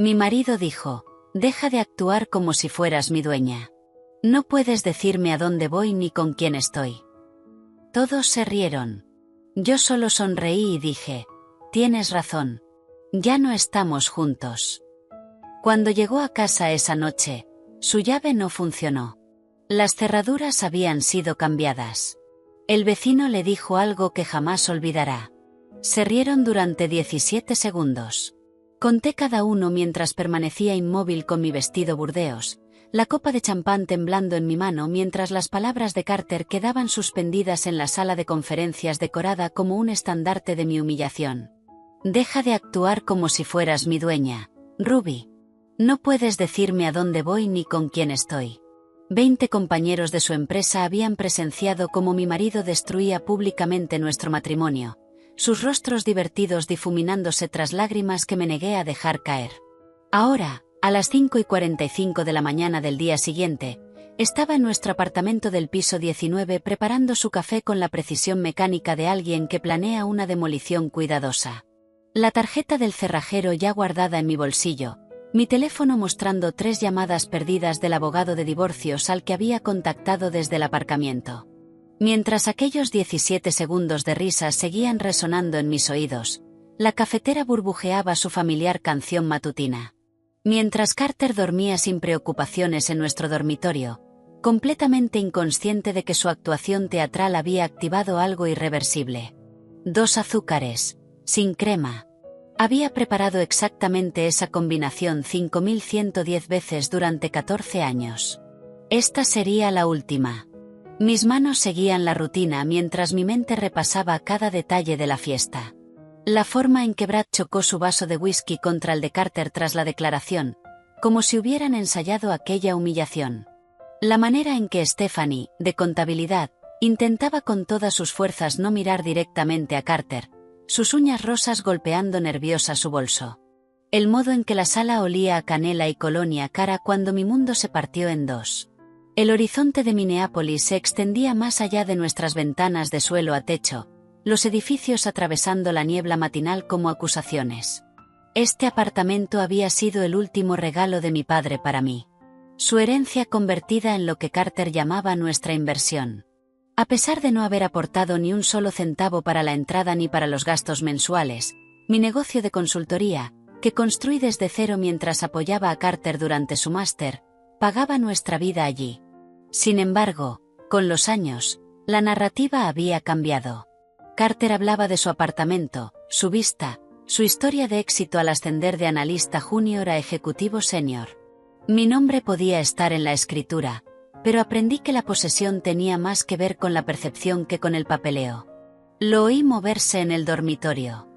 Mi marido dijo: «Deja de actuar como si fueras mi dueña. No puedes decirme a dónde voy ni con quién estoy». Todos se rieron. Yo solo sonreí y dije: «Tienes razón. Ya no estamos juntos». Cuando llegó a casa esa noche, su llave no funcionó. Las cerraduras habían sido cambiadas. El vecino le dijo algo que jamás olvidará. Se rieron durante 17 segundos. Conté cada uno mientras permanecía inmóvil con mi vestido burdeos, la copa de champán temblando en mi mano mientras las palabras de Carter quedaban suspendidas en la sala de conferencias decorada como un estandarte de mi humillación. «Deja de actuar como si fueras mi dueña, Ruby. No puedes decirme a dónde voy ni con quién estoy». 20 compañeros de su empresa habían presenciado cómo mi marido destruía públicamente nuestro matrimonio, sus rostros divertidos difuminándose tras lágrimas que me negué a dejar caer. Ahora, a las 5:45 de la mañana del día siguiente, estaba en nuestro apartamento del piso 19 preparando su café con la precisión mecánica de alguien que planea una demolición cuidadosa. La tarjeta del cerrajero ya guardada en mi bolsillo, mi teléfono mostrando 3 llamadas perdidas del abogado de divorcios al que había contactado desde el aparcamiento. Mientras aquellos 17 segundos de risa seguían resonando en mis oídos, la cafetera burbujeaba su familiar canción matutina. Mientras Carter dormía sin preocupaciones en nuestro dormitorio, completamente inconsciente de que su actuación teatral había activado algo irreversible. 2 azúcares, sin crema. Había preparado exactamente esa combinación 5110 veces durante 14 años. Esta sería la última. Mis manos seguían la rutina mientras mi mente repasaba cada detalle de la fiesta. La forma en que Brad chocó su vaso de whisky contra el de Carter tras la declaración, como si hubieran ensayado aquella humillación. La manera en que Stephanie, de contabilidad, intentaba con todas sus fuerzas no mirar directamente a Carter, sus uñas rosas golpeando nerviosa su bolso. El modo en que la sala olía a canela y colonia cara cuando mi mundo se partió en dos. El horizonte de Minneapolis se extendía más allá de nuestras ventanas de suelo a techo, los edificios atravesando la niebla matinal como acusaciones. Este apartamento había sido el último regalo de mi padre para mí. Su herencia convertida en lo que Carter llamaba nuestra inversión. A pesar de no haber aportado ni un solo centavo para la entrada ni para los gastos mensuales, mi negocio de consultoría, que construí desde cero mientras apoyaba a Carter durante su máster, pagaba nuestra vida allí. Sin embargo, con los años, la narrativa había cambiado. Carter hablaba de su apartamento, su vista, su historia de éxito al ascender de analista junior a ejecutivo senior. Mi nombre podía estar en la escritura, pero aprendí que la posesión tenía más que ver con la percepción que con el papeleo. Lo oí moverse en el dormitorio.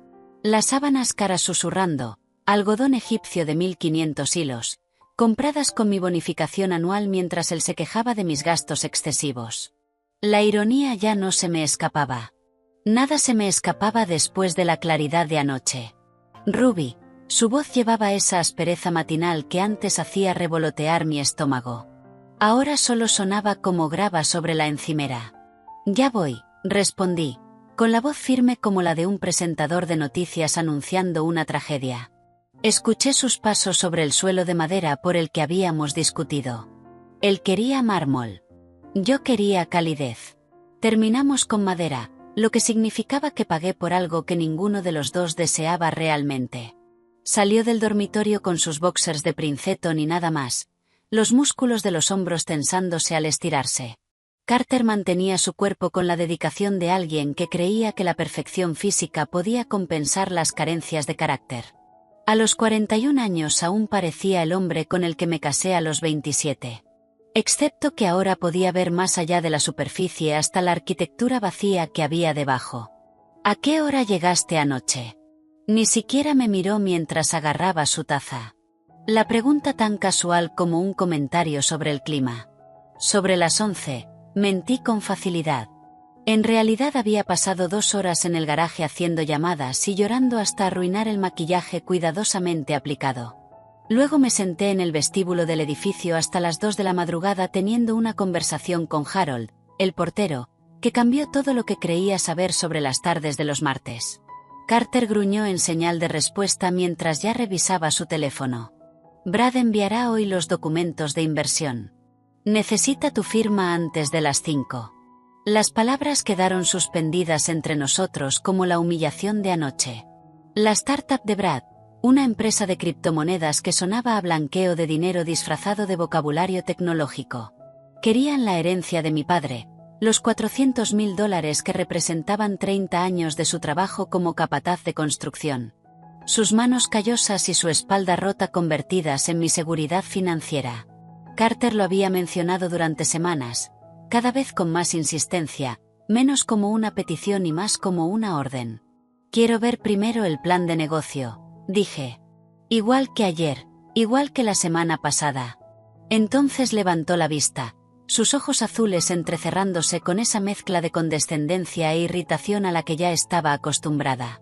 Las sábanas caras susurrando, algodón egipcio de 1500 hilos, compradas con mi bonificación anual mientras él se quejaba de mis gastos excesivos. La ironía ya no se me escapaba. Nada se me escapaba después de la claridad de anoche. Ruby, su voz llevaba esa aspereza matinal que antes hacía revolotear mi estómago. Ahora solo sonaba como grava sobre la encimera. «Ya voy», respondí, con la voz firme como la de un presentador de noticias anunciando una tragedia. Escuché sus pasos sobre el suelo de madera por el que habíamos discutido. Él quería mármol. Yo quería calidez. Terminamos con madera, lo que significaba que pagué por algo que ninguno de los dos deseaba realmente. Salió del dormitorio con sus boxers de princeton y nada más, los músculos de los hombros tensándose al estirarse. Carter mantenía su cuerpo con la dedicación de alguien que creía que la perfección física podía compensar las carencias de carácter. A los 41 años aún parecía el hombre con el que me casé a los 27. Excepto que ahora podía ver más allá de la superficie hasta la arquitectura vacía que había debajo. «¿A qué hora llegaste anoche?» Ni siquiera me miró mientras agarraba su taza. La pregunta tan casual como un comentario sobre el clima. «Sobre las 11», mentí con facilidad. En realidad había pasado 2 horas en el garaje haciendo llamadas y llorando hasta arruinar el maquillaje cuidadosamente aplicado. Luego me senté en el vestíbulo del edificio hasta las 2 de la madrugada teniendo una conversación con Harold, el portero, que cambió todo lo que creía saber sobre las tardes de los martes. Carter gruñó en señal de respuesta mientras ya revisaba su teléfono. Brad enviará hoy los documentos de inversión. Necesita tu firma antes de las 5. Las palabras quedaron suspendidas entre nosotros como la humillación de anoche. La startup de Brad, una empresa de criptomonedas que sonaba a blanqueo de dinero disfrazado de vocabulario tecnológico. Querían la herencia de mi padre, los $400.000 que representaban 30 años de su trabajo como capataz de construcción. Sus manos callosas y su espalda rota convertidas en mi seguridad financiera. Carter lo había mencionado durante semanas, cada vez con más insistencia, menos como una petición y más como una orden. Quiero ver primero el plan de negocio, dije. Igual que ayer, igual que la semana pasada. Entonces levantó la vista, sus ojos azules entrecerrándose con esa mezcla de condescendencia e irritación a la que ya estaba acostumbrada.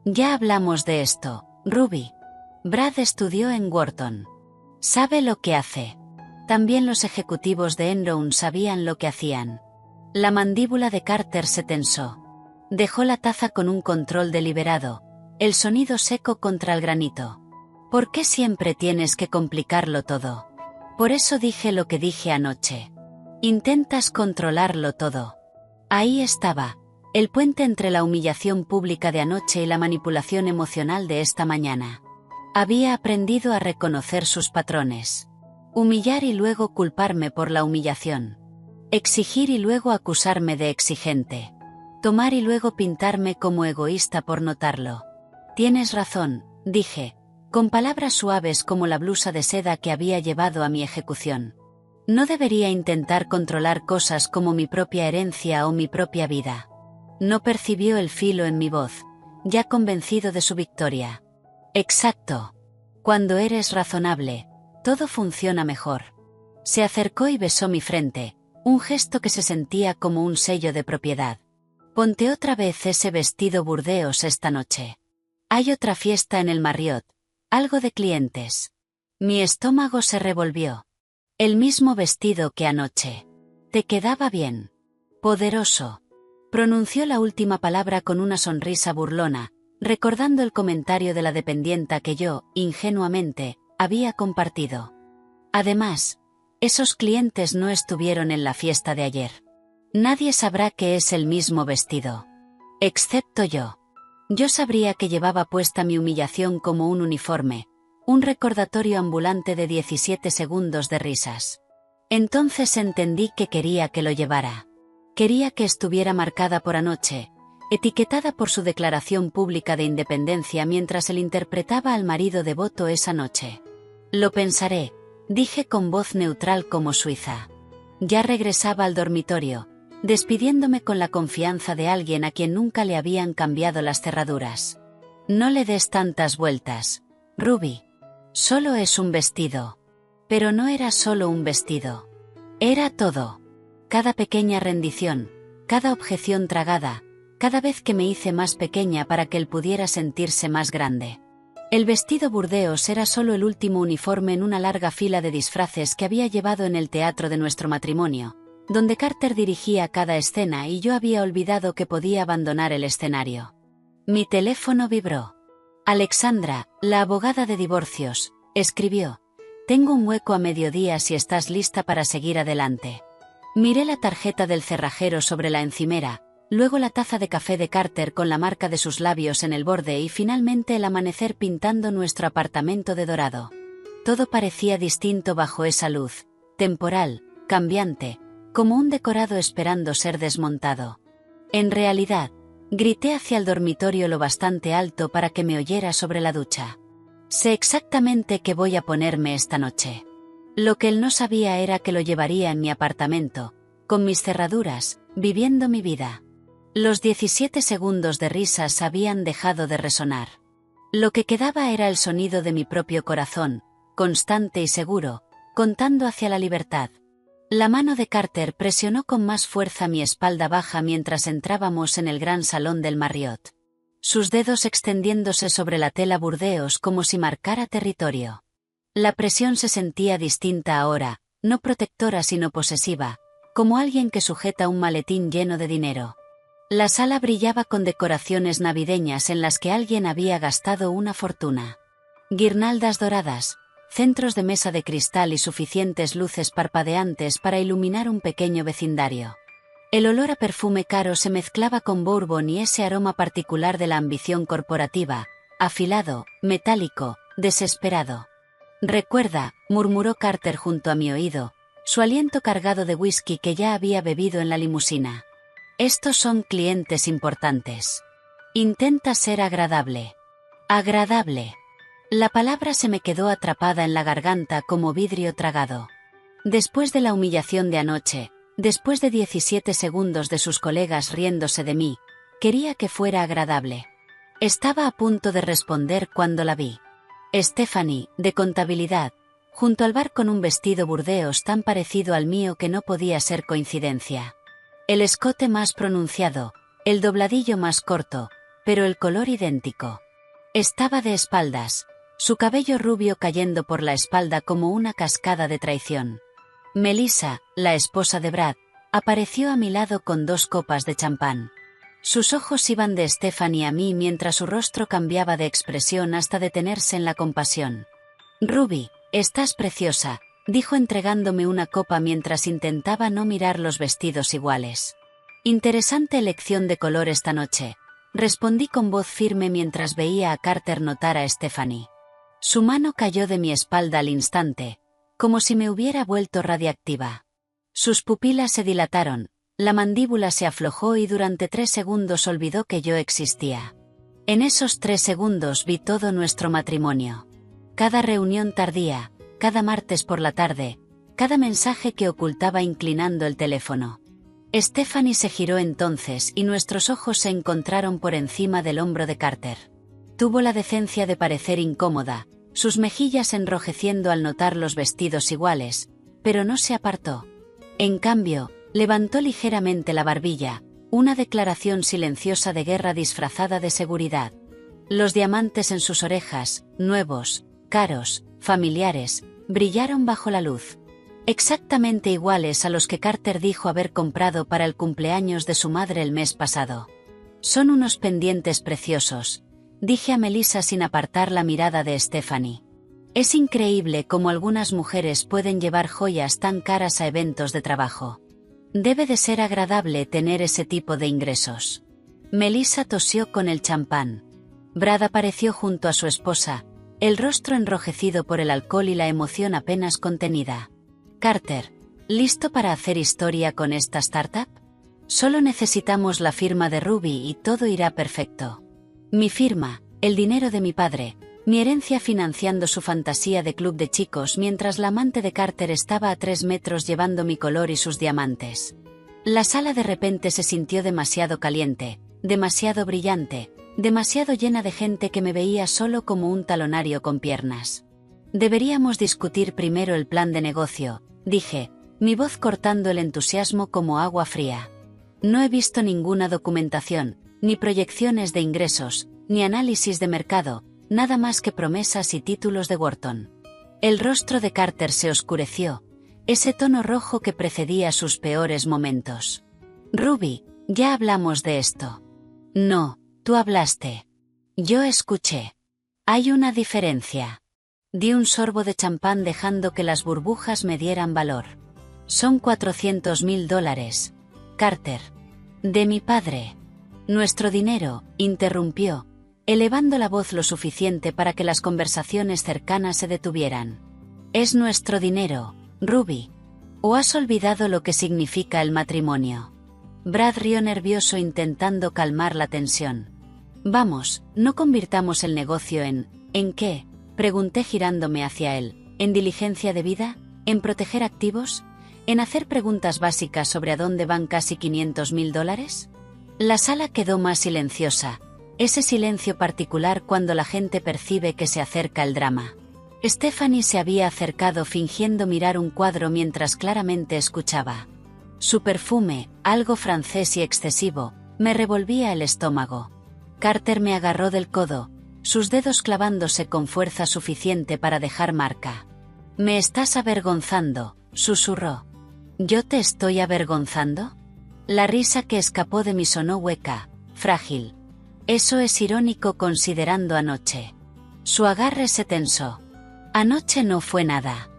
Ya hablamos de esto, Ruby. Brad estudió en Wharton. Sabe lo que hace. También los ejecutivos de Enron sabían lo que hacían. La mandíbula de Carter se tensó. Dejó la taza con un control deliberado, el sonido seco contra el granito. ¿Por qué siempre tienes que complicarlo todo? Por eso dije lo que dije anoche. Intentas controlarlo todo. Ahí estaba, el puente entre la humillación pública de anoche y la manipulación emocional de esta mañana. Había aprendido a reconocer sus patrones. Humillar y luego culparme por la humillación. Exigir y luego acusarme de exigente. Tomar y luego pintarme como egoísta por notarlo. Tienes razón, dije, con palabras suaves como la blusa de seda que había llevado a mi ejecución. No debería intentar controlar cosas como mi propia herencia o mi propia vida. No percibió el filo en mi voz, ya convencido de su victoria. Exacto. Cuando eres razonable, todo funciona mejor. Se acercó y besó mi frente, un gesto que se sentía como un sello de propiedad. Ponte otra vez ese vestido burdeos esta noche. Hay otra fiesta en el Marriott, algo de clientes. Mi estómago se revolvió. El mismo vestido que anoche. Te quedaba bien. Poderoso. Pronunció la última palabra con una sonrisa burlona, recordando el comentario de la dependienta que yo, ingenuamente, había compartido. Además, esos clientes no estuvieron en la fiesta de ayer. Nadie sabrá que es el mismo vestido. Excepto yo. Yo sabría que llevaba puesta mi humillación como un uniforme, un recordatorio ambulante de 17 segundos de risas. Entonces entendí que quería que lo llevara. Quería que estuviera marcada por anoche, etiquetada por su declaración pública de independencia mientras él interpretaba al marido devoto esa noche. Lo pensaré, dije con voz neutral como suiza. Ya regresaba al dormitorio, despidiéndome con la confianza de alguien a quien nunca le habían cambiado las cerraduras. No le des tantas vueltas, Ruby. Solo es un vestido. Pero no era solo un vestido. Era todo. Cada pequeña rendición, cada objeción tragada, cada vez que me hice más pequeña para que él pudiera sentirse más grande. El vestido burdeos era solo el último uniforme en una larga fila de disfraces que había llevado en el teatro de nuestro matrimonio, donde Carter dirigía cada escena y yo había olvidado que podía abandonar el escenario. Mi teléfono vibró. Alexandra, la abogada de divorcios, escribió. Tengo un hueco a mediodía si estás lista para seguir adelante. Miré la tarjeta del cerrajero sobre la encimera, luego la taza de café de Carter con la marca de sus labios en el borde y finalmente el amanecer pintando nuestro apartamento de dorado. Todo parecía distinto bajo esa luz, temporal, cambiante, como un decorado esperando ser desmontado. En realidad, grité hacia el dormitorio lo bastante alto para que me oyera sobre la ducha. Sé exactamente qué voy a ponerme esta noche. Lo que él no sabía era que lo llevaría en mi apartamento, con mis cerraduras, viviendo mi vida. Los 17 segundos de risas habían dejado de resonar. Lo que quedaba era el sonido de mi propio corazón, constante y seguro, contando hacia la libertad. La mano de Carter presionó con más fuerza mi espalda baja mientras entrábamos en el gran salón del Marriott. Sus dedos extendiéndose sobre la tela burdeos como si marcara territorio. La presión se sentía distinta ahora, no protectora sino posesiva, como alguien que sujeta un maletín lleno de dinero. La sala brillaba con decoraciones navideñas en las que alguien había gastado una fortuna. Guirnaldas doradas, centros de mesa de cristal y suficientes luces parpadeantes para iluminar un pequeño vecindario. El olor a perfume caro se mezclaba con bourbon y ese aroma particular de la ambición corporativa, afilado, metálico, desesperado. «Recuerda», murmuró Carter junto a mi oído, su aliento cargado de whisky que ya había bebido en la limusina. «Estos son clientes importantes. Intenta ser agradable». «Agradable». La palabra se me quedó atrapada en la garganta como vidrio tragado. Después de la humillación de anoche, después de 17 segundos de sus colegas riéndose de mí, quería que fuera agradable. Estaba a punto de responder cuando la vi. Stephanie, de contabilidad, junto al bar con un vestido burdeos tan parecido al mío que no podía ser coincidencia. El escote más pronunciado, el dobladillo más corto, pero el color idéntico. Estaba de espaldas, su cabello rubio cayendo por la espalda como una cascada de traición. Melissa, la esposa de Brad, apareció a mi lado con 2 copas de champán. Sus ojos iban de Stephanie a mí mientras su rostro cambiaba de expresión hasta detenerse en la compasión. «Ruby, estás preciosa», dijo entregándome una copa mientras intentaba no mirar los vestidos iguales. «Interesante elección de color esta noche», respondí con voz firme mientras veía a Carter notar a Stephanie. Su mano cayó de mi espalda al instante, como si me hubiera vuelto radiactiva. Sus pupilas se dilataron, la mandíbula se aflojó y durante 3 segundos olvidó que yo existía. En esos 3 segundos vi todo nuestro matrimonio. Cada reunión tardía, cada martes por la tarde, cada mensaje que ocultaba inclinando el teléfono. Stephanie se giró entonces y nuestros ojos se encontraron por encima del hombro de Carter. Tuvo la decencia de parecer incómoda, sus mejillas enrojeciendo al notar los vestidos iguales, pero no se apartó. En cambio, levantó ligeramente la barbilla, una declaración silenciosa de guerra disfrazada de seguridad. Los diamantes en sus orejas, nuevos, caros, familiares, brillaron bajo la luz. Exactamente iguales a los que Carter dijo haber comprado para el cumpleaños de su madre el mes pasado. «Son unos pendientes preciosos», dije a Melissa sin apartar la mirada de Stephanie. «Es increíble cómo algunas mujeres pueden llevar joyas tan caras a eventos de trabajo. Debe de ser agradable tener ese tipo de ingresos». Melissa tosió con el champán. Brad apareció junto a su esposa, el rostro enrojecido por el alcohol y la emoción apenas contenida. «Carter, ¿listo para hacer historia con esta startup? Solo necesitamos la firma de Ruby y todo irá perfecto. Mi firma, el dinero de mi padre, mi herencia financiando su fantasía de club de chicos mientras la amante de Carter estaba a 3 metros llevando mi color y sus diamantes». La sala de repente se sintió demasiado caliente, demasiado brillante, demasiado llena de gente que me veía solo como un talonario con piernas. «Deberíamos discutir primero el plan de negocio», dije, mi voz cortando el entusiasmo como agua fría. «No he visto ninguna documentación, ni proyecciones de ingresos, ni análisis de mercado, nada más que promesas y títulos de Wharton». El rostro de Carter se oscureció, ese tono rojo que precedía sus peores momentos. «Ruby, ya hablamos de esto». «No, tú hablaste. Yo escuché. Hay una diferencia». Di un sorbo de champán dejando que las burbujas me dieran valor. «Son $400,000, Carter. De mi padre». «Nuestro dinero», interrumpió, elevando la voz lo suficiente para que las conversaciones cercanas se detuvieran. «Es nuestro dinero, Ruby. ¿O has olvidado lo que significa el matrimonio?» Brad rió nervioso intentando calmar la tensión. «Vamos, no convirtamos el negocio ¿en qué?», pregunté girándome hacia él. «¿En diligencia de vida? ¿En proteger activos? ¿En hacer preguntas básicas sobre a dónde van casi $500,000? La sala quedó más silenciosa, ese silencio particular cuando la gente percibe que se acerca el drama. Stephanie se había acercado fingiendo mirar un cuadro mientras claramente escuchaba. Su perfume, algo francés y excesivo, me revolvía el estómago. Carter me agarró del codo, sus dedos clavándose con fuerza suficiente para dejar marca. «Me estás avergonzando», susurró. «¿Yo te estoy avergonzando? La risa que escapó de mí sonó hueca, frágil. Eso es irónico considerando anoche. Su agarre se tensó. Anoche no fue nada.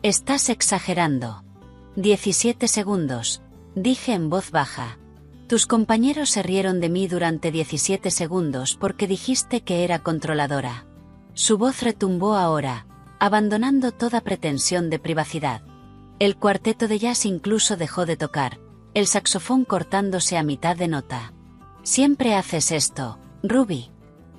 Estás exagerando. 17 segundos, dije en voz baja. Tus compañeros se rieron de mí durante 17 segundos porque dijiste que era controladora. Su voz retumbó ahora, abandonando toda pretensión de privacidad. El cuarteto de jazz incluso dejó de tocar, el saxofón cortándose a mitad de nota. Siempre haces esto, Ruby.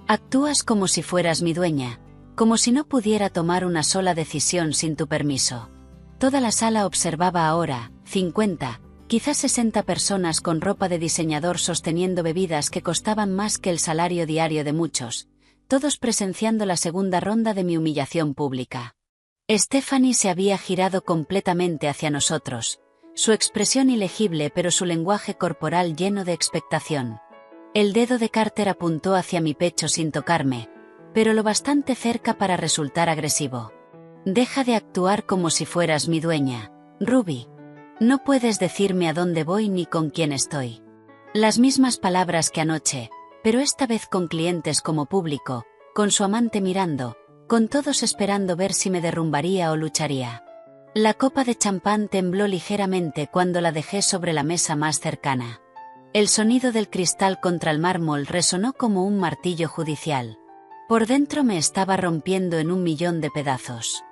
Actúas como si fueras mi dueña, como si no pudiera tomar una sola decisión sin tu permiso. Toda la sala observaba ahora, 50, quizás 60 personas con ropa de diseñador sosteniendo bebidas que costaban más que el salario diario de muchos, todos presenciando la segunda ronda de mi humillación pública. Stephanie se había girado completamente hacia nosotros, su expresión ilegible pero su lenguaje corporal lleno de expectación. El dedo de Carter apuntó hacia mi pecho sin tocarme, pero lo bastante cerca para resultar agresivo. Deja de actuar como si fueras mi dueña, Ruby. No puedes decirme a dónde voy ni con quién estoy. Las mismas palabras que anoche, pero esta vez con clientes como público, con su amante mirando, con todos esperando ver si me derrumbaría o lucharía. La copa de champán tembló ligeramente cuando la dejé sobre la mesa más cercana. El sonido del cristal contra el mármol resonó como un martillo judicial. Por dentro me estaba rompiendo en 1.000.000 de pedazos.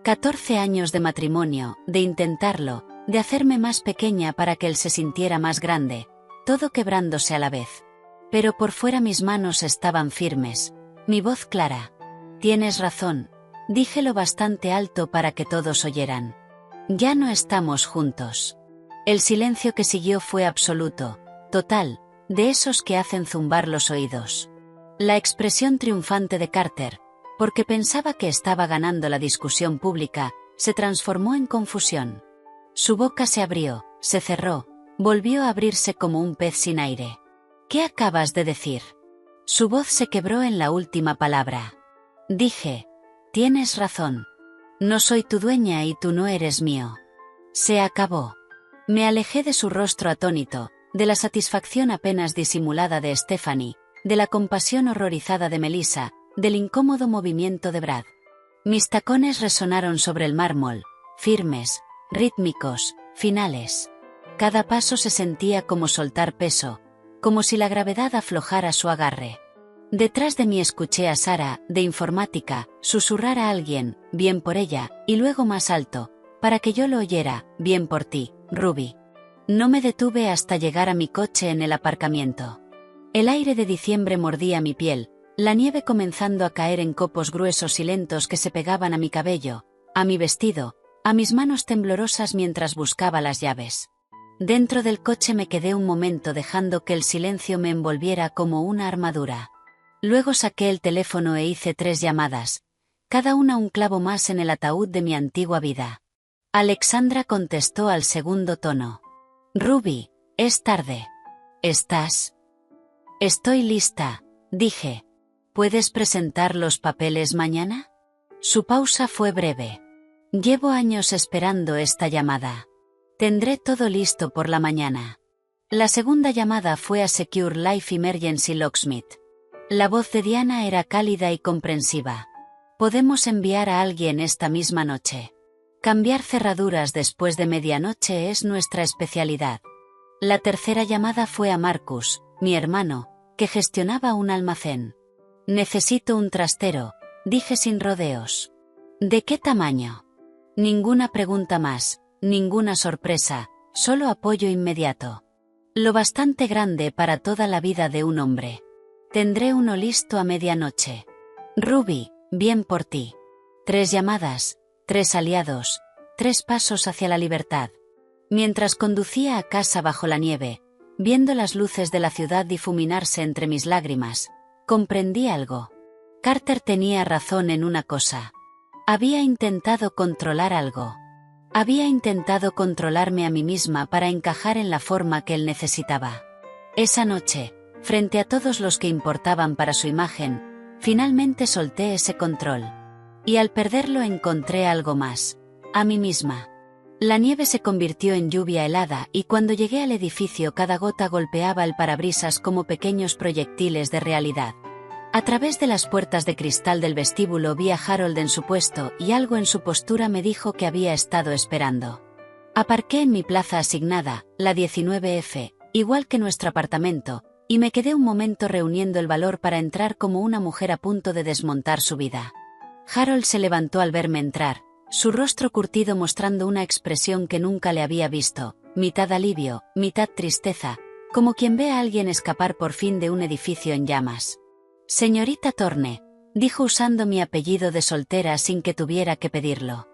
14 años de matrimonio, de intentarlo, de hacerme más pequeña para que él se sintiera más grande, todo quebrándose a la vez. Pero por fuera mis manos estaban firmes, mi voz clara. Tienes razón, dije lo bastante alto para que todos oyeran. Ya no estamos juntos. El silencio que siguió fue absoluto, total, de esos que hacen zumbar los oídos. La expresión triunfante de Carter, porque pensaba que estaba ganando la discusión pública, se transformó en confusión. Su boca se abrió, se cerró, volvió a abrirse como un pez sin aire. ¿Qué acabas de decir? Su voz se quebró en la última palabra. Dije, tienes razón. No soy tu dueña y tú no eres mío. Se acabó. Me alejé de su rostro atónito, de la satisfacción apenas disimulada de Stephanie, de la compasión horrorizada de Melissa, del incómodo movimiento de Brad. Mis tacones resonaron sobre el mármol, firmes, rítmicos, finales. Cada paso se sentía como soltar peso, como si la gravedad aflojara su agarre. Detrás de mí escuché a Sara, de informática, susurrar a alguien, bien por ella, y luego más alto, para que yo lo oyera, bien por ti, Ruby. No me detuve hasta llegar a mi coche en el aparcamiento. El aire de diciembre mordía mi piel, la nieve comenzando a caer en copos gruesos y lentos que se pegaban a mi cabello, a mi vestido, a mis manos temblorosas mientras buscaba las llaves. Dentro del coche me quedé un momento dejando que el silencio me envolviera como una armadura. Luego saqué el teléfono e hice 3 llamadas, cada una un clavo más en el ataúd de mi antigua vida. Alexandra contestó al segundo tono. Ruby, es tarde. ¿Estás? Estoy lista, dije. ¿Puedes presentar los papeles mañana? Su pausa fue breve. Llevo años esperando esta llamada. Tendré todo listo por la mañana. La segunda llamada fue a Secure Life Emergency Locksmith. La voz de Diana era cálida y comprensiva. Podemos enviar a alguien esta misma noche. Cambiar cerraduras después de medianoche es nuestra especialidad. La tercera llamada fue a Marcus, mi hermano, que gestionaba un almacén. Necesito un trastero, dije sin rodeos. ¿De qué tamaño? Ninguna pregunta más, ninguna sorpresa, solo apoyo inmediato. Lo bastante grande para toda la vida de un hombre. Tendré uno listo a medianoche. Ruby, bien por ti. 3 llamadas, 3 aliados, 3 pasos hacia la libertad. Mientras conducía a casa bajo la nieve, viendo las luces de la ciudad difuminarse entre mis lágrimas, comprendí algo. Carter tenía razón en una cosa. Había intentado controlar algo. Había intentado controlarme a mí misma para encajar en la forma que él necesitaba. Esa noche, frente a todos los que importaban para su imagen, finalmente solté ese control. Y al perderlo encontré algo más, a mí misma. La nieve se convirtió en lluvia helada y cuando llegué al edificio cada gota golpeaba el parabrisas como pequeños proyectiles de realidad. A través de las puertas de cristal del vestíbulo vi a Harold en su puesto y algo en su postura me dijo que había estado esperando. Aparqué en mi plaza asignada, la 19F, igual que nuestro apartamento, y me quedé un momento reuniendo el valor para entrar como una mujer a punto de desmontar su vida. Harold se levantó al verme entrar, su rostro curtido mostrando una expresión que nunca le había visto, mitad alivio, mitad tristeza, como quien ve a alguien escapar por fin de un edificio en llamas. «Señorita Thorne», dijo usando mi apellido de soltera sin que tuviera que pedirlo.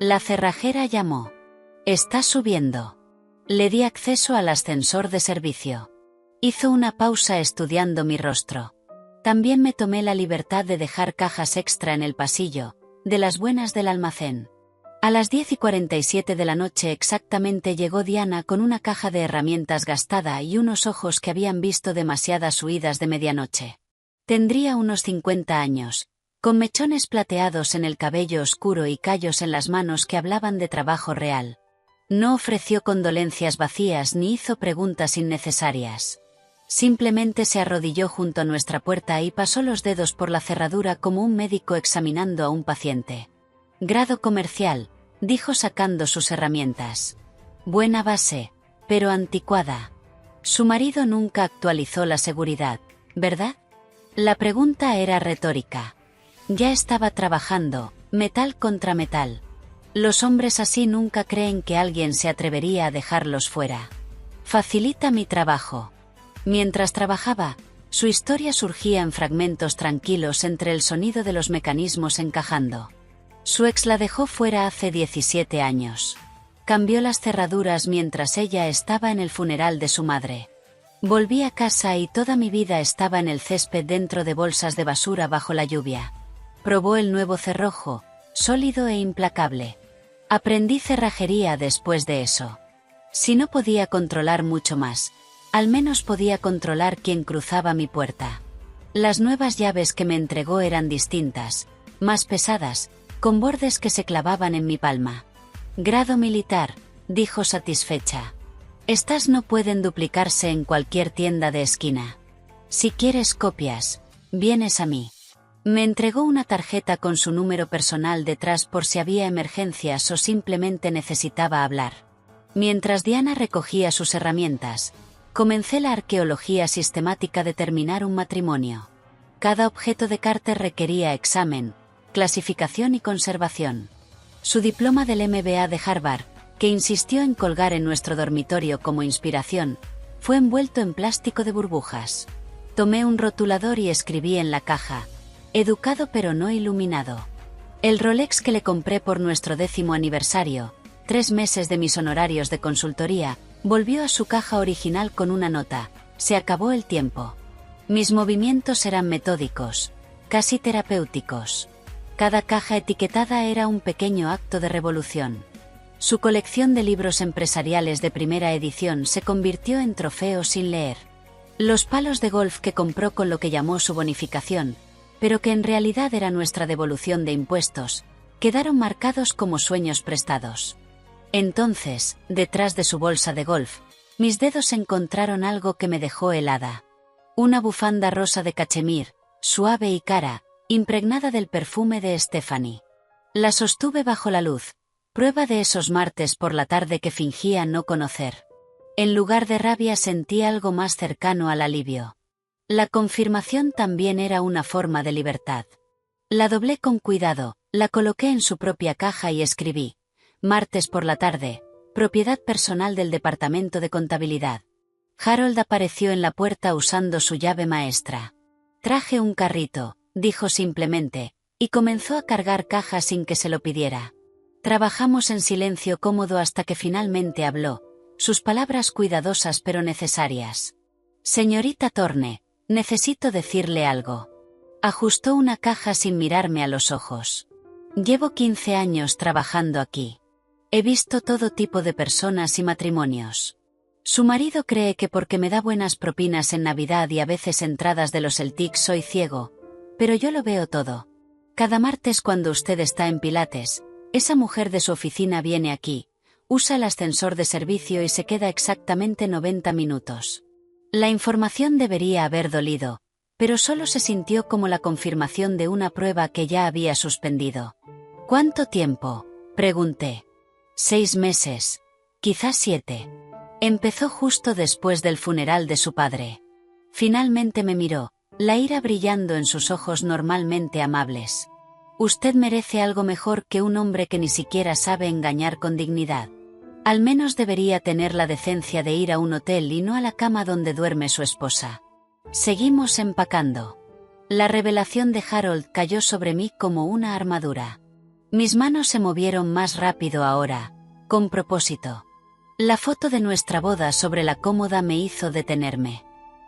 La cerrajera llamó. «Está subiendo». Le di acceso al ascensor de servicio. Hizo una pausa estudiando mi rostro. También me tomé la libertad de dejar cajas extra en el pasillo, de las buenas del almacén. A las 10:47 de la noche exactamente llegó Diana con una caja de herramientas gastada y unos ojos que habían visto demasiadas huidas de medianoche. Tendría unos 50 años, con mechones plateados en el cabello oscuro y callos en las manos que hablaban de trabajo real. No ofreció condolencias vacías ni hizo preguntas innecesarias. Simplemente se arrodilló junto a nuestra puerta y pasó los dedos por la cerradura como un médico examinando a un paciente. «Grado comercial», dijo sacando sus herramientas. «Buena base, pero anticuada. Su marido nunca actualizó la seguridad, ¿verdad?» La pregunta era retórica. Ya estaba trabajando, metal contra metal. Los hombres así nunca creen que alguien se atrevería a dejarlos fuera. «Facilita mi trabajo». Mientras trabajaba, su historia surgía en fragmentos tranquilos entre el sonido de los mecanismos encajando. Su ex la dejó fuera hace 17 años. Cambió las cerraduras mientras ella estaba en el funeral de su madre. Volví a casa y toda mi vida estaba en el césped dentro de bolsas de basura bajo la lluvia. Probó el nuevo cerrojo, sólido e implacable. Aprendí cerrajería después de eso. Si no podía controlar mucho más, al menos podía controlar quién cruzaba mi puerta. Las nuevas llaves que me entregó eran distintas, más pesadas, con bordes que se clavaban en mi palma. «Grado militar», dijo satisfecha. «Estas no pueden duplicarse en cualquier tienda de esquina. Si quieres copias, vienes a mí». Me entregó una tarjeta con su número personal detrás por si había emergencias o simplemente necesitaba hablar. Mientras Diana recogía sus herramientas, comencé la arqueología sistemática de terminar un matrimonio. Cada objeto de Carter requería examen, clasificación y conservación. Su diploma del MBA de Harvard, que insistió en colgar en nuestro dormitorio como inspiración, fue envuelto en plástico de burbujas. Tomé un rotulador y escribí en la caja: «Educado pero no iluminado». El Rolex que le compré por nuestro 10º aniversario, 3 meses de mis honorarios de consultoría, volvió a su caja original con una nota: «Se acabó el tiempo». Mis movimientos eran metódicos, casi terapéuticos. Cada caja etiquetada era un pequeño acto de revolución. Su colección de libros empresariales de primera edición se convirtió en trofeo sin leer. Los palos de golf que compró con lo que llamó su bonificación, pero que en realidad era nuestra devolución de impuestos, quedaron marcados como sueños prestados. Entonces, detrás de su bolsa de golf, mis dedos encontraron algo que me dejó helada. Una bufanda rosa de cachemir, suave y cara, impregnada del perfume de Stephanie. La sostuve bajo la luz, prueba de esos martes por la tarde que fingía no conocer. En lugar de rabia sentí algo más cercano al alivio. La confirmación también era una forma de libertad. La doblé con cuidado, la coloqué en su propia caja y escribí: «Martes por la tarde, propiedad personal del departamento de contabilidad». Harold apareció en la puerta usando su llave maestra. «Traje un carrito», dijo simplemente, y comenzó a cargar cajas sin que se lo pidiera. Trabajamos en silencio cómodo hasta que finalmente habló, sus palabras cuidadosas pero necesarias. «Señorita Thorne, necesito decirle algo». Ajustó una caja sin mirarme a los ojos. «Llevo 15 años trabajando aquí. He visto todo tipo de personas y matrimonios. Su marido cree que porque me da buenas propinas en Navidad y a veces entradas de los Celtics soy ciego, pero yo lo veo todo. Cada martes cuando usted está en Pilates, esa mujer de su oficina viene aquí, Usa el ascensor de servicio y se queda exactamente 90 minutos. La información debería haber dolido, pero solo se sintió como la confirmación de una prueba que ya había suspendido. ¿Cuánto tiempo?, pregunté. 6 meses, quizás 7. Empezó justo después del funeral de su padre. Finalmente me miró, la ira brillando en sus ojos normalmente amables. Usted merece algo mejor que un hombre que ni siquiera sabe engañar con dignidad. Al menos debería tener la decencia de ir a un hotel y no a la cama donde duerme su esposa. Seguimos empacando. La revelación de Harold cayó sobre mí como una armadura. Mis manos se movieron más rápido ahora, con propósito. La foto de nuestra boda sobre la cómoda me hizo detenerme.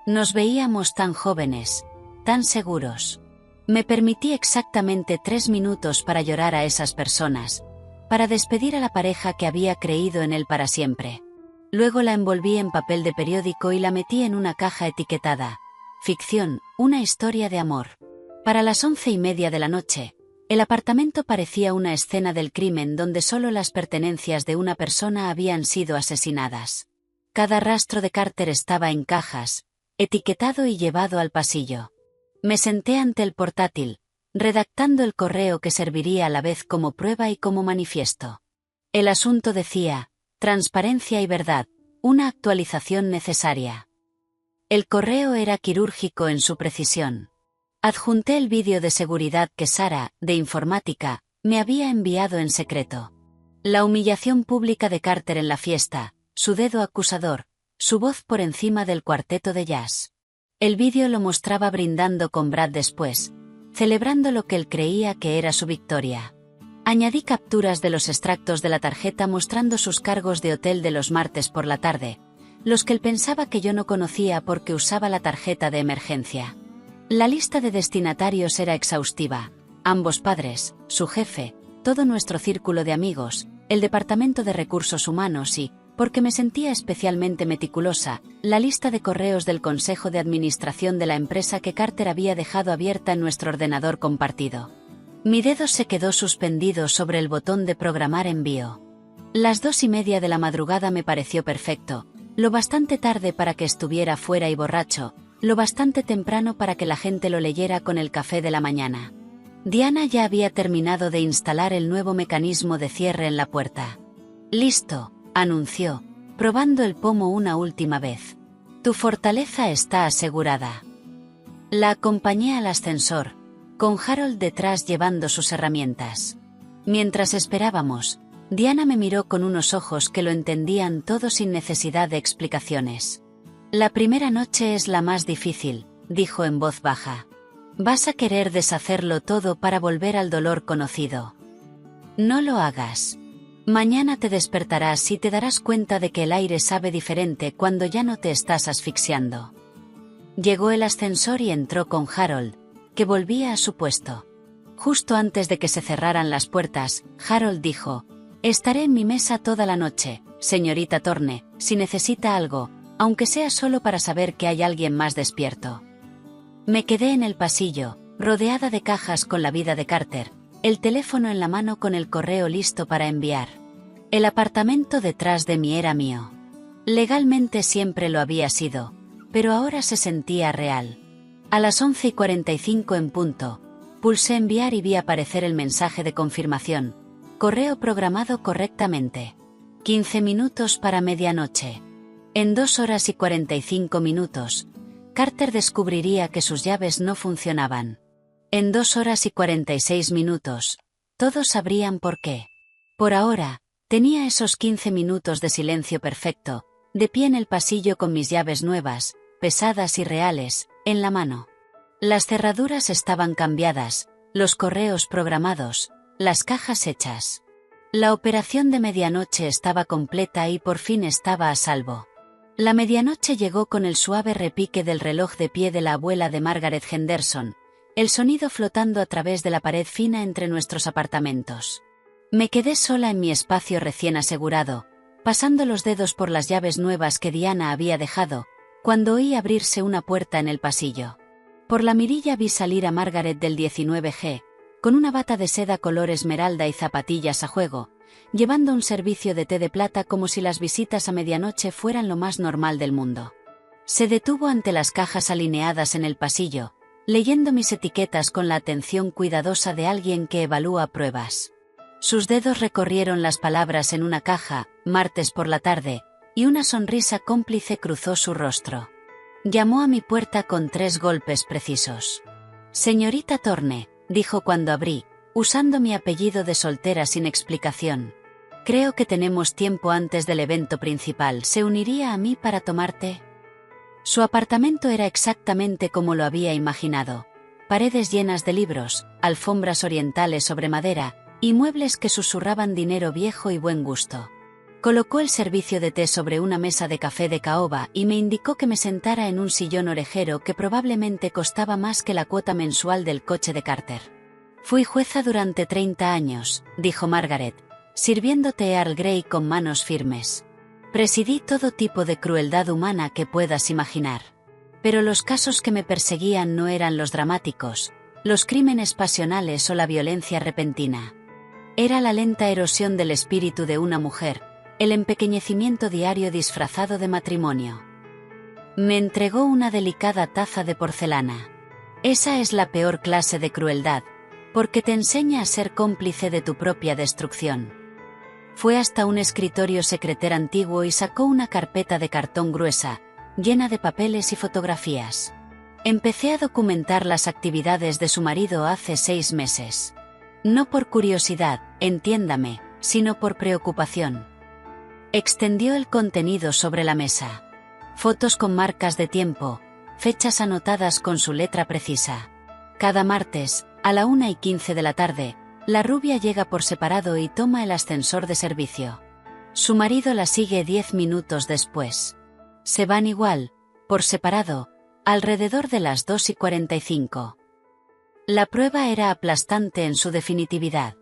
Nos veíamos tan jóvenes, tan seguros. Me permití exactamente 3 minutos para llorar a esas personas, para despedir a la pareja que había creído en él para siempre. Luego la envolví en papel de periódico y la metí en una caja etiquetada: ficción, una historia de amor. Para las 11:30 de la noche, el apartamento parecía una escena del crimen donde solo las pertenencias de una persona habían sido asesinadas. Cada rastro de Carter estaba en cajas, etiquetado y llevado al pasillo. Me senté ante el portátil, redactando el correo que serviría a la vez como prueba y como manifiesto. El asunto decía: transparencia y verdad, una actualización necesaria. El correo era quirúrgico en su precisión. Adjunté el vídeo de seguridad que Sara, de informática, me había enviado en secreto. La humillación pública de Carter en la fiesta, su dedo acusador, su voz por encima del cuarteto de jazz. El vídeo lo mostraba brindando con Brad después, celebrando lo que él creía que era su victoria. Añadí capturas de los extractos de la tarjeta mostrando sus cargos de hotel de los martes por la tarde, los que él pensaba que yo no conocía porque usaba la tarjeta de emergencia. La lista de destinatarios era exhaustiva: ambos padres, su jefe, todo nuestro círculo de amigos, el departamento de recursos humanos y, porque me sentía especialmente meticulosa, la lista de correos del consejo de administración de la empresa que Carter había dejado abierta en nuestro ordenador compartido. Mi dedo se quedó suspendido sobre el botón de programar envío. Las 2:30 de la madrugada me pareció perfecto, lo bastante tarde para que estuviera fuera y borracho, lo bastante temprano para que la gente lo leyera con el café de la mañana. Diana ya había terminado de instalar el nuevo mecanismo de cierre en la puerta. «Listo», anunció, probando el pomo una última vez. «Tu fortaleza está asegurada». La acompañé al ascensor, con Harold detrás llevando sus herramientas. Mientras esperábamos, Diana me miró con unos ojos que lo entendían todo sin necesidad de explicaciones. «La primera noche es la más difícil», dijo en voz baja. «Vas a querer deshacerlo todo para volver al dolor conocido. No lo hagas. Mañana te despertarás y te darás cuenta de que el aire sabe diferente cuando ya no te estás asfixiando». Llegó el ascensor y entró con Harold, que volvía a su puesto. Justo antes de que se cerraran las puertas, Harold dijo: «Estaré en mi mesa toda la noche, señorita Thorne, si necesita algo, aunque sea solo para saber que hay alguien más despierto». Me quedé en el pasillo, rodeada de cajas con la vida de Carter, el teléfono en la mano con el correo listo para enviar. El apartamento detrás de mí era mío. Legalmente siempre lo había sido, pero ahora se sentía real. A las 11:45 en punto, pulsé enviar y vi aparecer el mensaje de confirmación: correo programado correctamente. 15 minutos para medianoche. En 2 horas y 45 minutos, Carter descubriría que sus llaves no funcionaban. En 2 horas y 46 minutos, todos sabrían por qué. Por ahora, tenía esos 15 minutos de silencio perfecto, de pie en el pasillo con mis llaves nuevas, pesadas y reales, en la mano. Las cerraduras estaban cambiadas, los correos programados, las cajas hechas. La operación de medianoche estaba completa y por fin estaba a salvo. La medianoche llegó con el suave repique del reloj de pie de la abuela de Margaret Henderson, el sonido flotando a través de la pared fina entre nuestros apartamentos. Me quedé sola en mi espacio recién asegurado, pasando los dedos por las llaves nuevas que Diana había dejado, cuando oí abrirse una puerta en el pasillo. Por la mirilla vi salir a Margaret del 19G, con una bata de seda color esmeralda y zapatillas a juego, llevando un servicio de té de plata como si las visitas a medianoche fueran lo más normal del mundo. Se detuvo ante las cajas alineadas en el pasillo, leyendo mis etiquetas con la atención cuidadosa de alguien que evalúa pruebas. Sus dedos recorrieron las palabras en una caja, martes por la tarde, y una sonrisa cómplice cruzó su rostro. Llamó a mi puerta con 3 golpes precisos. «Señorita Thorne», dijo cuando abrí, usando mi apellido de soltera sin explicación. «Creo que tenemos tiempo antes del evento principal. ¿Se uniría a mí para tomar té?» Su apartamento era exactamente como lo había imaginado. Paredes llenas de libros, alfombras orientales sobre madera, y muebles que susurraban dinero viejo y buen gusto. Colocó el servicio de té sobre una mesa de café de caoba y me indicó que me sentara en un sillón orejero que probablemente costaba más que la cuota mensual del coche de Carter. «Fui jueza durante 30 años», dijo Margaret, sirviendo té Earl Grey con manos firmes. «Presidí todo tipo de crueldad humana que puedas imaginar. Pero los casos que me perseguían no eran los dramáticos, los crímenes pasionales o la violencia repentina. Era la lenta erosión del espíritu de una mujer, el empequeñecimiento diario disfrazado de matrimonio». Me entregó una delicada taza de porcelana. «Esa es la peor clase de crueldad, porque te enseña a ser cómplice de tu propia destrucción». Fue hasta un escritorio secreter antiguo y sacó una carpeta de cartón gruesa, llena de papeles y fotografías. Empecé a documentar las actividades de su marido hace 6 meses. No por curiosidad, entiéndame, sino por preocupación. Extendió el contenido sobre la mesa. Fotos con marcas de tiempo, fechas anotadas con su letra precisa. Cada martes, a la 1:15 de la tarde, la rubia llega por separado y toma el ascensor de servicio. Su marido la sigue 10 minutos después. Se van igual, por separado, alrededor de las 2:45. La prueba era aplastante en su definitividad.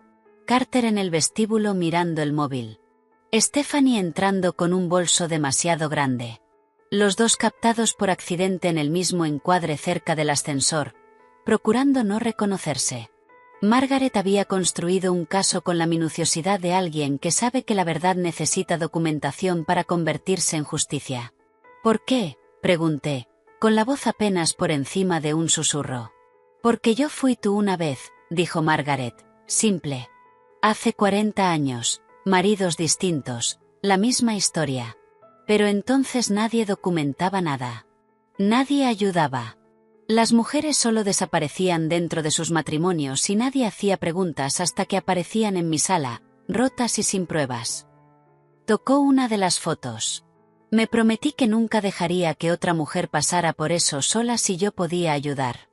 Carter en el vestíbulo mirando el móvil. Stephanie entrando con un bolso demasiado grande. Los dos captados por accidente en el mismo encuadre cerca del ascensor, procurando no reconocerse. Margaret había construido un caso con la minuciosidad de alguien que sabe que la verdad necesita documentación para convertirse en justicia. «¿Por qué?», pregunté, con la voz apenas por encima de un susurro. «Porque yo fui tú una vez», dijo Margaret, simple. «Hace 40 años, maridos distintos, la misma historia. Pero entonces nadie documentaba nada. Nadie ayudaba. Las mujeres solo desaparecían dentro de sus matrimonios y nadie hacía preguntas hasta que aparecían en mi sala, rotas y sin pruebas». Tocó una de las fotos. «Me prometí que nunca dejaría que otra mujer pasara por eso sola si yo podía ayudar».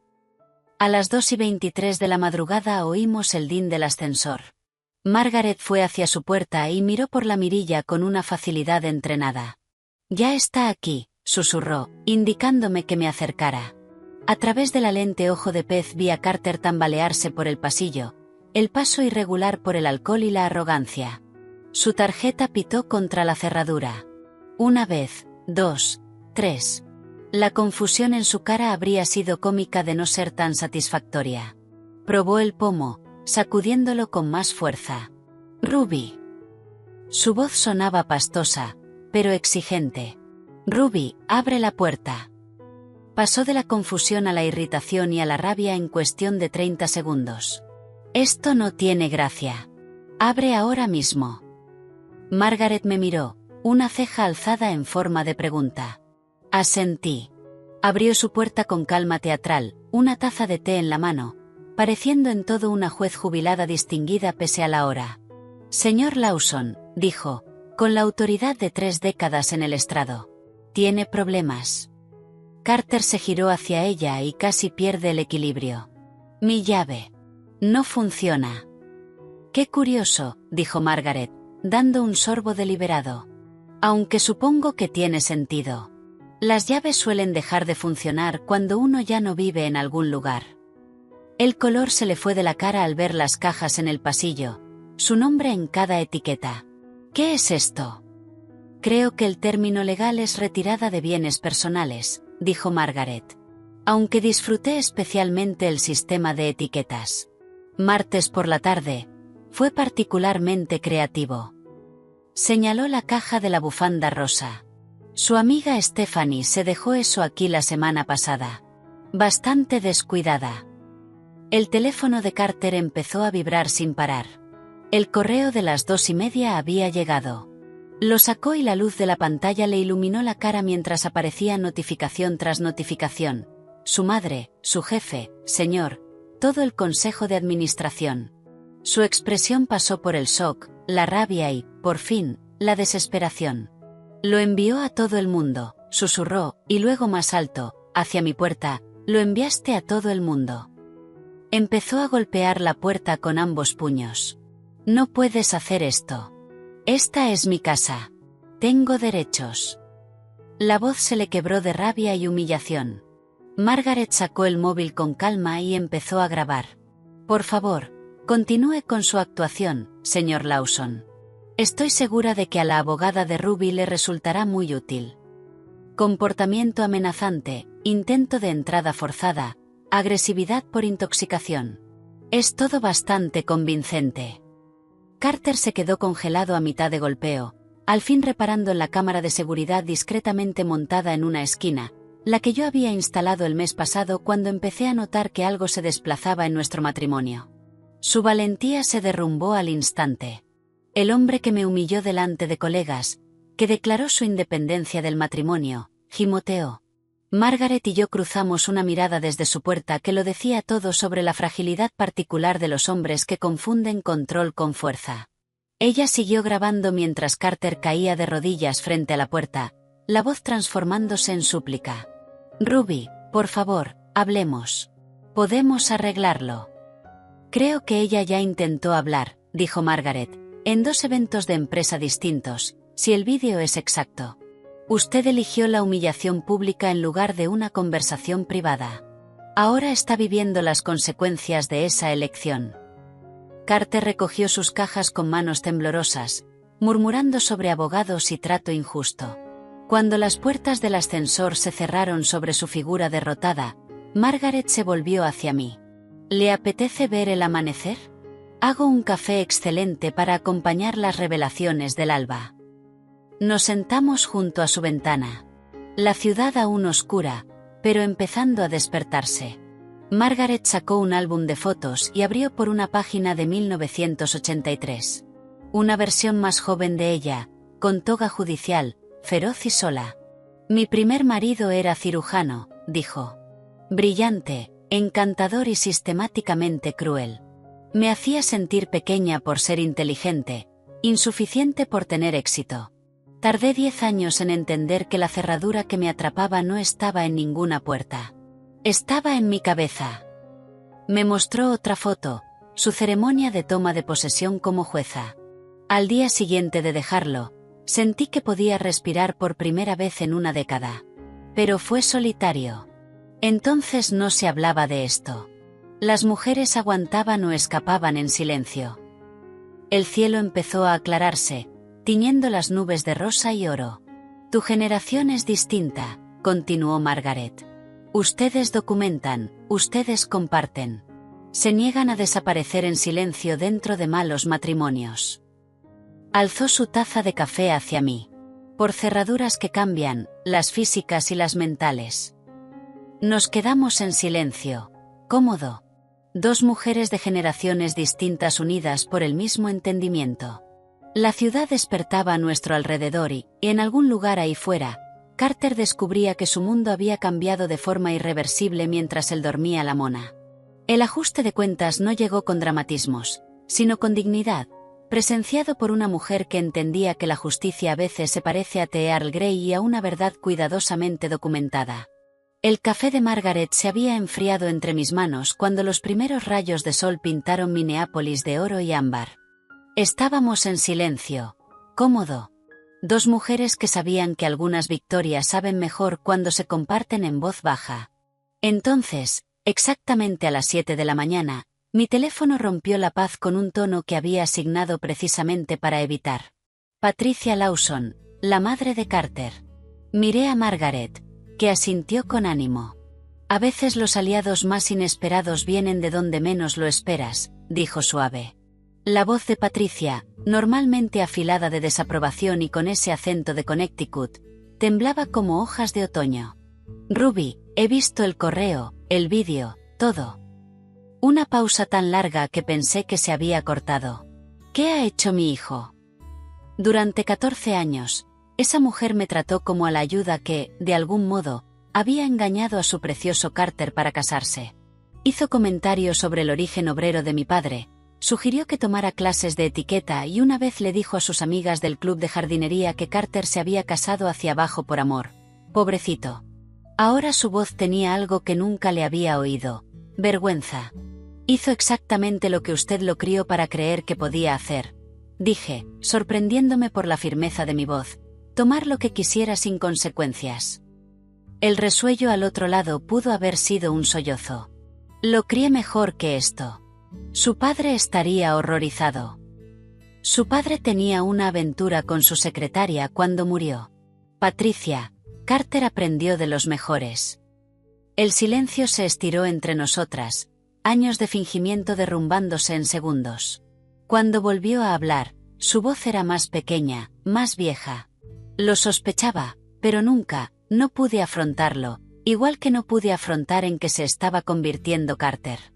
A las 2:23 de la madrugada oímos el din del ascensor. Margaret fue hacia su puerta y miró por la mirilla con una facilidad entrenada. «Ya está aquí», susurró, indicándome que me acercara. A través de la lente ojo de pez vi a Carter tambalearse por el pasillo, el paso irregular por el alcohol y la arrogancia. Su tarjeta pitó contra la cerradura. 1 vez, 2, 3. La confusión en su cara habría sido cómica de no ser tan satisfactoria. Probó el pomo, sacudiéndolo con más fuerza. «Ruby». Su voz sonaba pastosa, pero exigente. «Ruby, abre la puerta». Pasó de la confusión a la irritación y a la rabia en cuestión de 30 segundos. «Esto no tiene gracia. Abre ahora mismo». Margaret me miró, una ceja alzada en forma de pregunta. Asentí. Abrió su puerta con calma teatral, una taza de té en la mano, pareciendo en todo una juez jubilada distinguida pese a la hora. «Señor Lawson», dijo, con la autoridad de 3 décadas en el estrado. «Tiene problemas». Carter se giró hacia ella y casi pierde el equilibrio. «Mi llave. No funciona». «Qué curioso», dijo Margaret, dando un sorbo deliberado. «Aunque supongo que tiene sentido. Las llaves suelen dejar de funcionar cuando uno ya no vive en algún lugar». El color se le fue de la cara al ver las cajas en el pasillo, su nombre en cada etiqueta. «¿Qué es esto?» «Creo que el término legal es retirada de bienes personales», dijo Margaret. Aunque disfruté especialmente el sistema de etiquetas. Martes por la tarde, Fue particularmente creativo. Señaló la caja de la bufanda rosa. Su amiga Stephanie se dejó eso aquí la semana pasada. Bastante descuidada. El teléfono de Carter empezó a vibrar sin parar. El correo de las 2:30 había llegado. Lo sacó y la luz de la pantalla le iluminó la cara mientras aparecía notificación tras notificación. Su madre, su jefe, señor, todo el consejo de administración. Su expresión pasó por el shock, la rabia y, por fin, la desesperación. Lo envió a todo el mundo, susurró, y luego más alto, hacia mi puerta, lo enviaste a todo el mundo. Empezó a golpear la puerta con ambos puños. No puedes hacer esto. Esta es mi casa. Tengo derechos. La voz se le quebró de rabia y humillación. Margaret sacó el móvil con calma y empezó a grabar. Por favor, continúe con su actuación, señor Lawson. Estoy segura de que a la abogada de Ruby le resultará muy útil. Comportamiento amenazante, intento de entrada forzada, agresividad por intoxicación. Es todo bastante convincente. Carter se quedó congelado a mitad de golpeo, al fin reparando en la cámara de seguridad discretamente montada en una esquina, la que yo había instalado el mes pasado cuando empecé a notar que algo se desplazaba en nuestro matrimonio. Su valentía se derrumbó al instante. El hombre que me humilló delante de colegas, que declaró su independencia del matrimonio, gimoteó. Margaret y yo cruzamos una mirada desde su puerta que lo decía todo sobre la fragilidad particular de los hombres que confunden control con fuerza. Ella siguió grabando mientras Carter caía de rodillas frente a la puerta, la voz transformándose en súplica. Ruby, por favor, hablemos. Podemos arreglarlo. Creo que ella ya intentó hablar, dijo Margaret, en 2 eventos de empresa distintos, si el vídeo es exacto. Usted eligió la humillación pública en lugar de una conversación privada. Ahora está viviendo las consecuencias de esa elección. Carter recogió sus cajas con manos temblorosas, murmurando sobre abogados y trato injusto. Cuando las puertas del ascensor se cerraron sobre su figura derrotada, Margaret se volvió hacia mí. ¿Le apetece ver el amanecer? Hago un café excelente para acompañar las revelaciones del alba. Nos sentamos junto a su ventana. La ciudad aún oscura, pero empezando a despertarse. Margaret sacó un álbum de fotos y abrió por una página de 1983. Una versión más joven de ella, con toga judicial, feroz y sola. Mi primer marido era cirujano, dijo. Brillante, encantador y sistemáticamente cruel. Me hacía sentir pequeña por ser inteligente, insuficiente por tener éxito. Tardé 10 años en entender que la cerradura que me atrapaba no estaba en ninguna puerta. Estaba en mi cabeza. Me mostró otra foto, su ceremonia de toma de posesión como jueza. Al día siguiente de dejarlo, sentí que podía respirar por primera vez en una década. Pero fue solitario. Entonces no se hablaba de esto. Las mujeres aguantaban o escapaban en silencio. El cielo empezó a aclararse, tiñendo las nubes de rosa y oro. Tu generación es distinta, continuó Margaret. Ustedes documentan, ustedes comparten. Se niegan a desaparecer en silencio dentro de malos matrimonios. Alzó su taza de café hacia mí. Por cerraduras que cambian, las físicas y las mentales. Nos quedamos en silencio, cómodo. 2 mujeres de generaciones distintas unidas por el mismo entendimiento. La ciudad despertaba a nuestro alrededor y, en algún lugar ahí fuera, Carter descubría que su mundo había cambiado de forma irreversible mientras él dormía la mona. El ajuste de cuentas no llegó con dramatismos, sino con dignidad, presenciado por una mujer que entendía que la justicia a veces se parece a The Earl Grey y a una verdad cuidadosamente documentada. El café de Margaret se había enfriado entre mis manos cuando los primeros rayos de sol pintaron Minneapolis de oro y ámbar. Estábamos en silencio, cómodo. 2 mujeres que sabían que algunas victorias saben mejor cuando se comparten en voz baja. Entonces, exactamente a las 7 de la mañana, mi teléfono rompió la paz con un tono que había asignado precisamente para evitar. Patricia Lawson, la madre de Carter. Miré a Margaret, que asintió con ánimo. A veces los aliados más inesperados vienen de donde menos lo esperas, dijo suave. La voz de Patricia, normalmente afilada de desaprobación y con ese acento de Connecticut, temblaba como hojas de otoño. Ruby, he visto el correo, el vídeo, todo. Una pausa tan larga que pensé que se había cortado. ¿Qué ha hecho mi hijo? Durante 14 años, esa mujer me trató como a la ayuda que, de algún modo, había engañado a su precioso Carter para casarse. Hizo comentarios sobre el origen obrero de mi padre, sugirió que tomara clases de etiqueta y una vez le dijo a sus amigas del club de jardinería que Carter se había casado hacia abajo por amor. Pobrecito. Ahora su voz tenía algo que nunca le había oído: vergüenza. Hizo exactamente lo que usted lo crió para creer que podía hacer, dije, sorprendiéndome por la firmeza de mi voz. Tomar lo que quisiera sin consecuencias. El resuello al otro lado pudo haber sido un sollozo. Lo crié mejor que esto. Su padre estaría horrorizado. Su padre tenía una aventura con su secretaria cuando murió. Patricia, Carter aprendió de los mejores. El silencio se estiró entre nosotras, años de fingimiento derrumbándose en segundos. Cuando volvió a hablar, su voz era más pequeña, más vieja. Lo sospechaba, pero nunca, no pude afrontarlo, igual que no pude afrontar en que se estaba convirtiendo Carter.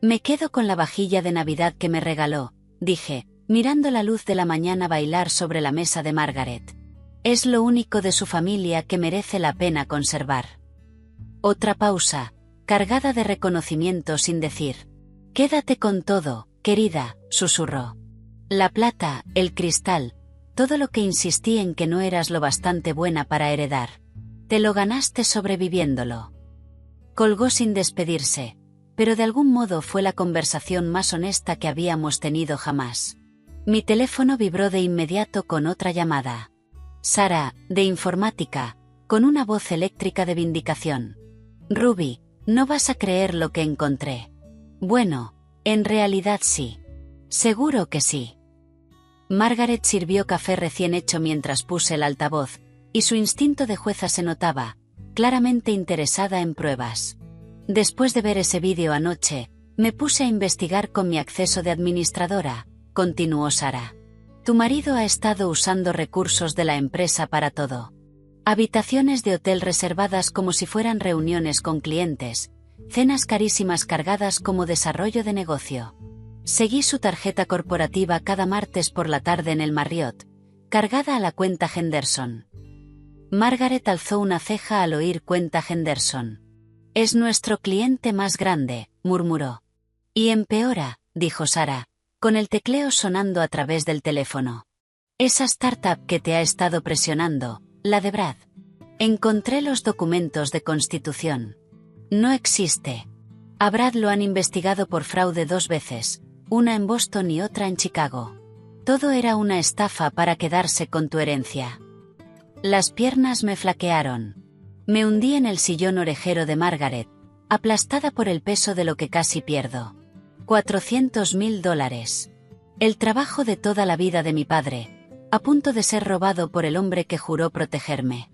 Me quedo con la vajilla de Navidad que me regaló, dije, mirando la luz de la mañana bailar sobre la mesa de Margaret. Es lo único de su familia que merece la pena conservar. Otra pausa, cargada de reconocimiento sin decir. Quédate con todo, querida, susurró. La plata, el cristal, todo lo que insistí en que no eras lo bastante buena para heredar. Te lo ganaste sobreviviéndolo. Colgó sin despedirse, pero de algún modo fue la conversación más honesta que habíamos tenido jamás. Mi teléfono vibró de inmediato con otra llamada. Sara, de informática, con una voz eléctrica de vindicación. Ruby, no vas a creer lo que encontré. Bueno, en realidad sí. Seguro que sí. Margaret sirvió café recién hecho mientras puse el altavoz, y su instinto de jueza se notaba, claramente interesada en pruebas. Después de ver ese vídeo anoche, me puse a investigar con mi acceso de administradora, continuó Sara. Tu marido ha estado usando recursos de la empresa para todo. Habitaciones de hotel reservadas como si fueran reuniones con clientes, cenas carísimas cargadas como desarrollo de negocio. Seguí su tarjeta corporativa cada martes por la tarde en el Marriott, cargada a la cuenta Henderson. Margaret alzó una ceja al oír cuenta Henderson. Es nuestro cliente más grande, murmuró. Y empeora, dijo Sara, con el tecleo sonando a través del teléfono. Esa startup que te ha estado presionando, la de Brad. Encontré los documentos de constitución. No existe. A Brad lo han investigado por fraude 2 veces, una en Boston y otra en Chicago. Todo era una estafa para quedarse con tu herencia. Las piernas me flaquearon. Me hundí en el sillón orejero de Margaret, aplastada por el peso de lo que casi pierdo. $400.000. El trabajo de toda la vida de mi padre, a punto de ser robado por el hombre que juró protegerme.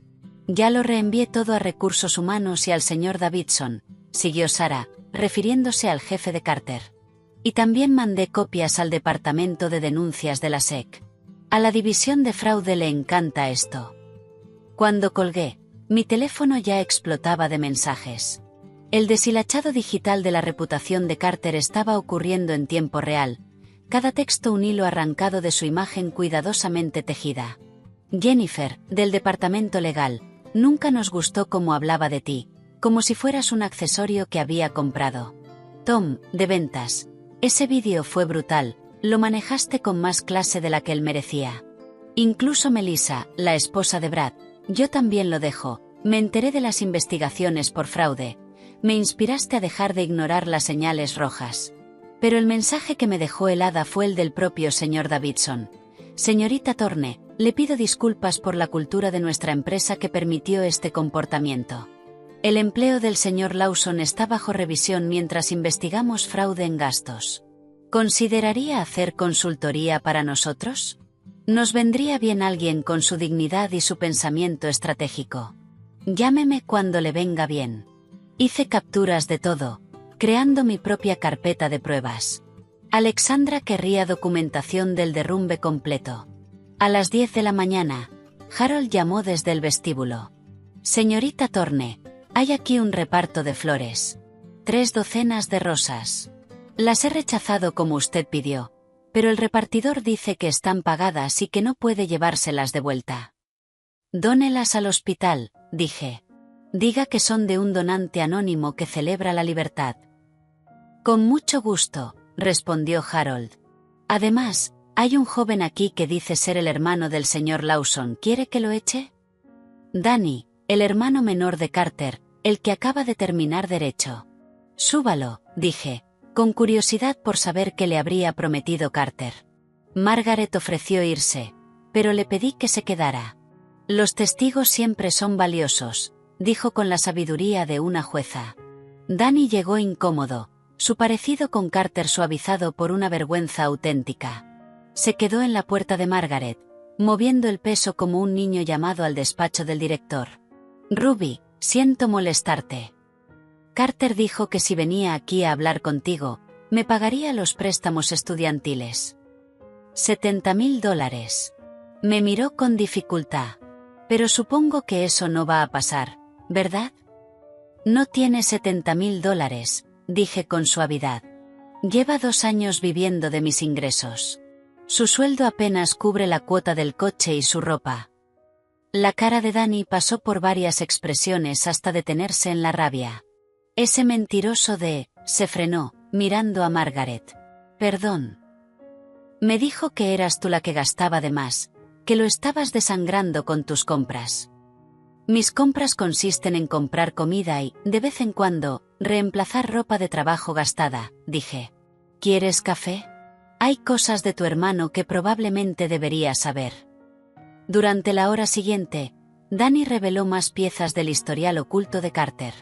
Ya lo reenvié todo a recursos humanos y al señor Davidson, siguió Sara, refiriéndose al jefe de Carter. Y también mandé copias al departamento de denuncias de la SEC. A la división de fraude le encanta esto. Cuando colgué, mi teléfono ya explotaba de mensajes. El deshilachado digital de la reputación de Carter estaba ocurriendo en tiempo real, cada texto un hilo arrancado de su imagen cuidadosamente tejida. Jennifer, del departamento legal, nunca nos gustó cómo hablaba de ti, como si fueras un accesorio que había comprado. Tom, de ventas, ese vídeo fue brutal, lo manejaste con más clase de la que él merecía. Incluso Melissa, la esposa de Brad, yo también lo dejo, me enteré de las investigaciones por fraude. Me inspiraste a dejar de ignorar las señales rojas. Pero el mensaje que me dejó helada fue el del propio señor Davidson. Señorita Thorne, le pido disculpas por la cultura de nuestra empresa que permitió este comportamiento. El empleo del señor Lawson está bajo revisión mientras investigamos fraude en gastos. ¿Consideraría hacer consultoría para nosotros? Nos vendría bien alguien con su dignidad y su pensamiento estratégico. Llámeme cuando le venga bien. Hice capturas de todo, creando mi propia carpeta de pruebas. Alexandra querría documentación del derrumbe completo. A las 10 de la mañana, Harold llamó desde el vestíbulo. Señorita Thorne, hay aquí un reparto de flores. 3 docenas de rosas. Las he rechazado como usted pidió, pero el repartidor dice que están pagadas y que no puede llevárselas de vuelta. Dónelas al hospital, dije. Diga que son de un donante anónimo que celebra la libertad. Con mucho gusto, respondió Harold. Además, hay un joven aquí que dice ser el hermano del señor Lawson. ¿Quiere que lo eche? Danny, el hermano menor de Carter, el que acaba de terminar derecho. Súbalo, dije, con curiosidad por saber qué le habría prometido Carter. Margaret ofreció irse, pero le pedí que se quedara. Los testigos siempre son valiosos, dijo con la sabiduría de una jueza. Danny llegó incómodo, su parecido con Carter suavizado por una vergüenza auténtica. Se quedó en la puerta de Margaret, moviendo el peso como un niño llamado al despacho del director. Ruby, siento molestarte. Carter dijo que si venía aquí a hablar contigo, me pagaría los préstamos estudiantiles. $70,000. Me miró con dificultad. Pero supongo que eso no va a pasar, ¿verdad? No tiene $70,000, dije con suavidad. Lleva 2 años viviendo de mis ingresos. Su sueldo apenas cubre la cuota del coche y su ropa. La cara de Danny pasó por varias expresiones hasta detenerse en la rabia. Ese mentiroso se frenó, mirando a Margaret. Perdón. Me dijo que eras tú la que gastaba de más, que lo estabas desangrando con tus compras. Mis compras consisten en comprar comida y, de vez en cuando, reemplazar ropa de trabajo gastada, dije. ¿Quieres café? Hay cosas de tu hermano que probablemente deberías saber. Durante la hora siguiente, Danny reveló más piezas del historial oculto de Carter.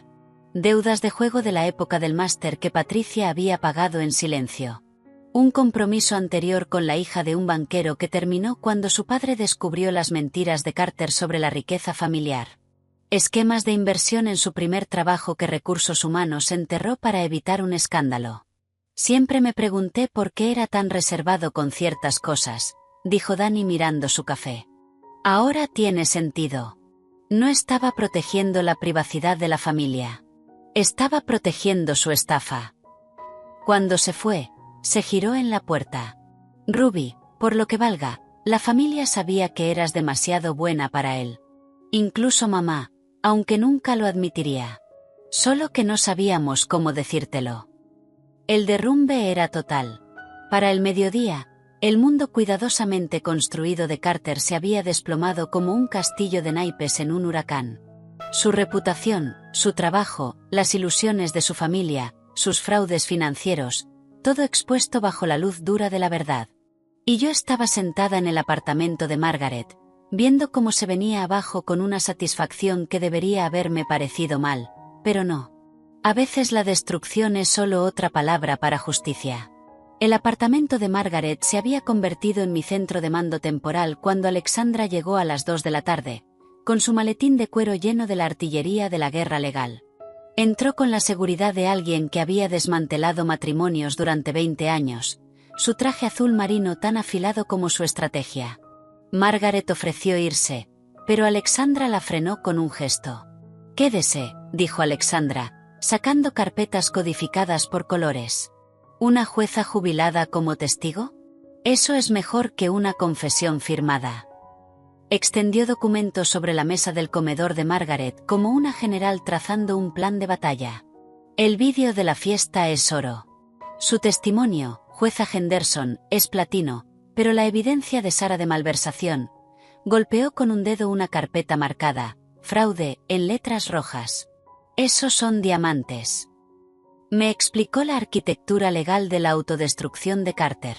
Deudas de juego de la época del máster que Patricia había pagado en silencio. Un compromiso anterior con la hija de un banquero que terminó cuando su padre descubrió las mentiras de Carter sobre la riqueza familiar. Esquemas de inversión en su primer trabajo que Recursos Humanos enterró para evitar un escándalo. Siempre me pregunté por qué era tan reservado con ciertas cosas, dijo Danny mirando su café. Ahora tiene sentido. No estaba protegiendo la privacidad de la familia. Estaba protegiendo su estafa. Cuando se fue, se giró en la puerta. Ruby, por lo que valga, la familia sabía que eras demasiado buena para él. Incluso mamá, aunque nunca lo admitiría. Solo que no sabíamos cómo decírtelo. El derrumbe era total. Para el mediodía, el mundo cuidadosamente construido de Carter se había desplomado como un castillo de naipes en un huracán. Su reputación, su trabajo, las ilusiones de su familia, sus fraudes financieros, todo expuesto bajo la luz dura de la verdad. Y yo estaba sentada en el apartamento de Margaret, viendo cómo se venía abajo con una satisfacción que debería haberme parecido mal, pero no. A veces la destrucción es solo otra palabra para justicia. El apartamento de Margaret se había convertido en mi centro de mando temporal cuando Alexandra llegó a las 2 de la tarde, con su maletín de cuero lleno de la artillería de la guerra legal. Entró con la seguridad de alguien que había desmantelado matrimonios durante 20 años, su traje azul marino tan afilado como su estrategia. Margaret ofreció irse, pero Alexandra la frenó con un gesto. «Quédese», dijo Alexandra, sacando carpetas codificadas por colores. ¿Una jueza jubilada como testigo? Eso es mejor que una confesión firmada. Extendió documentos sobre la mesa del comedor de Margaret como una general trazando un plan de batalla. El vídeo de la fiesta es oro. Su testimonio, jueza Henderson, es platino, pero la evidencia de Sara de malversación. Golpeó con un dedo una carpeta marcada, fraude, en letras rojas. Esos son diamantes. Me explicó la arquitectura legal de la autodestrucción de Carter.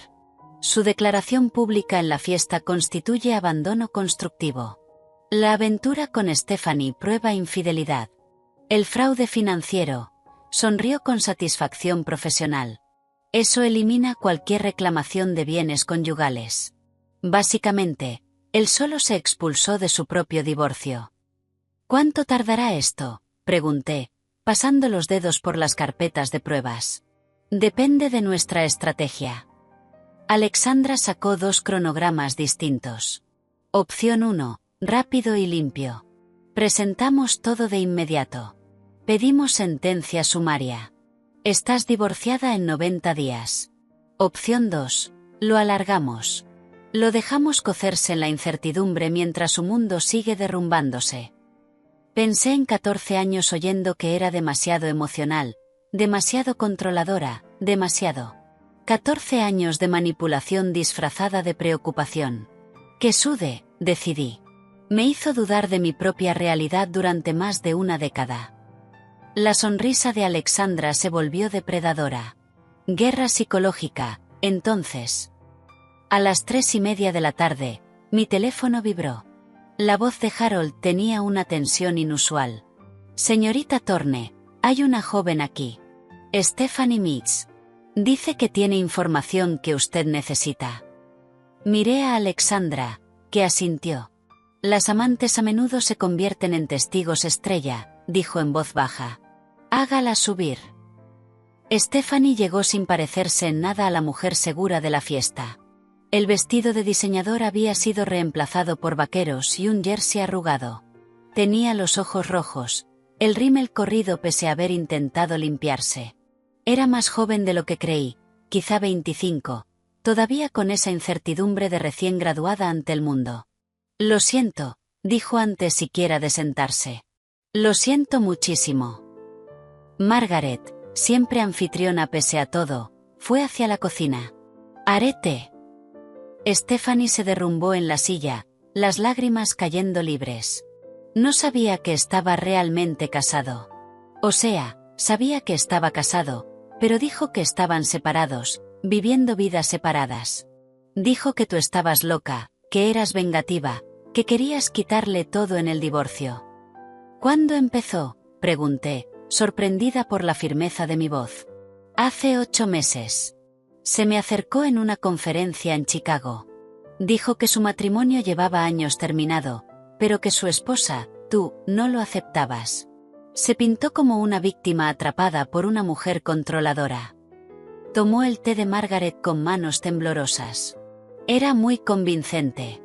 Su declaración pública en la fiesta constituye abandono constructivo. La aventura con Stephanie prueba infidelidad. El fraude financiero. Sonrió con satisfacción profesional. Eso elimina cualquier reclamación de bienes conyugales. Básicamente, él solo se expulsó de su propio divorcio. ¿Cuánto tardará esto?, pregunté, pasando los dedos por las carpetas de pruebas. Depende de nuestra estrategia. Alexandra sacó 2 cronogramas distintos. Opción 1, rápido y limpio. Presentamos todo de inmediato. Pedimos sentencia sumaria. Estás divorciada en 90 días. Opción 2, lo alargamos. Lo dejamos cocerse en la incertidumbre mientras su mundo sigue derrumbándose. Pensé en 14 años oyendo que era demasiado emocional, demasiado controladora, demasiado. 14 años de manipulación disfrazada de preocupación. Que sude, decidí. Me hizo dudar de mi propia realidad durante más de una década. La sonrisa de Alexandra se volvió depredadora. Guerra psicológica, entonces. A las 3:30 de la tarde, mi teléfono vibró. La voz de Harold tenía una tensión inusual. Señorita Thorne, hay una joven aquí. Stephanie Mitz. Dice que tiene información que usted necesita. Miré a Alexandra, que asintió. Las amantes a menudo se convierten en testigos estrella, dijo en voz baja. Hágala subir. Stephanie llegó sin parecerse en nada a la mujer segura de la fiesta. El vestido de diseñador había sido reemplazado por vaqueros y un jersey arrugado. Tenía los ojos rojos, el rímel corrido pese a haber intentado limpiarse. Era más joven de lo que creí, quizá 25, todavía con esa incertidumbre de recién graduada ante el mundo. Lo siento, dijo antes siquiera de sentarse. Lo siento muchísimo. Margaret, siempre anfitriona pese a todo, fue hacia la cocina. Haré té. Stephanie se derrumbó en la silla, las lágrimas cayendo libres. No sabía que estaba realmente casado. O sea, sabía que estaba casado, pero dijo que estaban separados, viviendo vidas separadas. Dijo que tú estabas loca, que eras vengativa, que querías quitarle todo en el divorcio. ¿Cuándo empezó?, pregunté, sorprendida por la firmeza de mi voz. Hace 8 meses. Se me acercó en una conferencia en Chicago. Dijo que su matrimonio llevaba años terminado, pero que su esposa, tú, no lo aceptabas. Se pintó como una víctima atrapada por una mujer controladora. Tomó el té de Margaret con manos temblorosas. Era muy convincente.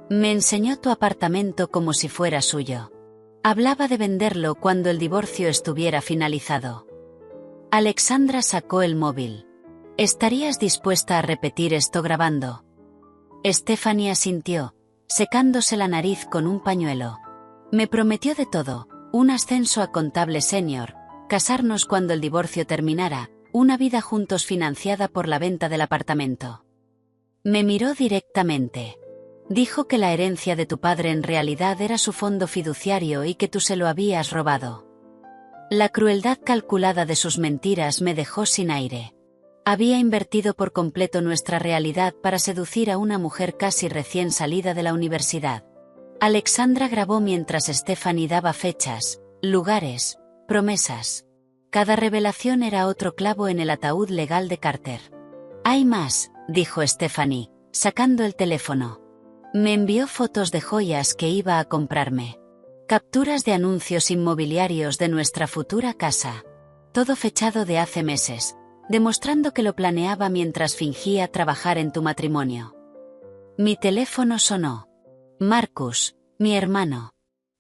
Me enseñó tu apartamento como si fuera suyo. Hablaba de venderlo cuando el divorcio estuviera finalizado. Alexandra sacó el móvil. ¿Estarías dispuesta a repetir esto grabando? Stephanie asintió, secándose la nariz con un pañuelo. Me prometió de todo, un ascenso a contable senior, casarnos cuando el divorcio terminara, una vida juntos financiada por la venta del apartamento. Me miró directamente. Dijo que la herencia de tu padre en realidad era su fondo fiduciario y que tú se lo habías robado. La crueldad calculada de sus mentiras me dejó sin aire. Había invertido por completo nuestra realidad para seducir a una mujer casi recién salida de la universidad. Alexandra grabó mientras Stephanie daba fechas, lugares, promesas. Cada revelación era otro clavo en el ataúd legal de Carter. Hay más, dijo Stephanie, sacando el teléfono. Me envió fotos de joyas que iba a comprarme. Capturas de anuncios inmobiliarios de nuestra futura casa. Todo fechado de hace meses, demostrando que lo planeaba mientras fingía trabajar en tu matrimonio. Mi teléfono sonó. Marcus, mi hermano.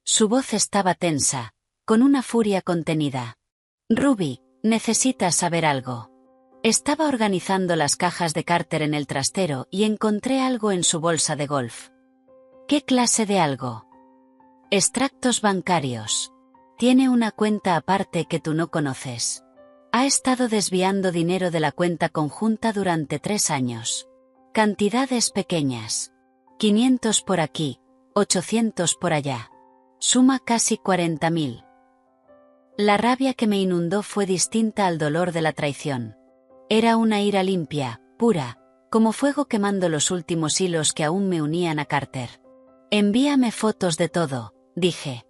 Su voz estaba tensa, con una furia contenida. Ruby, necesitas saber algo. Estaba organizando las cajas de Carter en el trastero y encontré algo en su bolsa de golf. ¿Qué clase de algo? Extractos bancarios. Tiene una cuenta aparte que tú no conoces. Ha estado desviando dinero de la cuenta conjunta durante 3 años. Cantidades pequeñas. 500 por aquí, 800 por allá. Suma casi 40.000. La rabia que me inundó fue distinta al dolor de la traición. Era una ira limpia, pura, como fuego quemando los últimos hilos que aún me unían a Carter. Envíame fotos de todo, dije.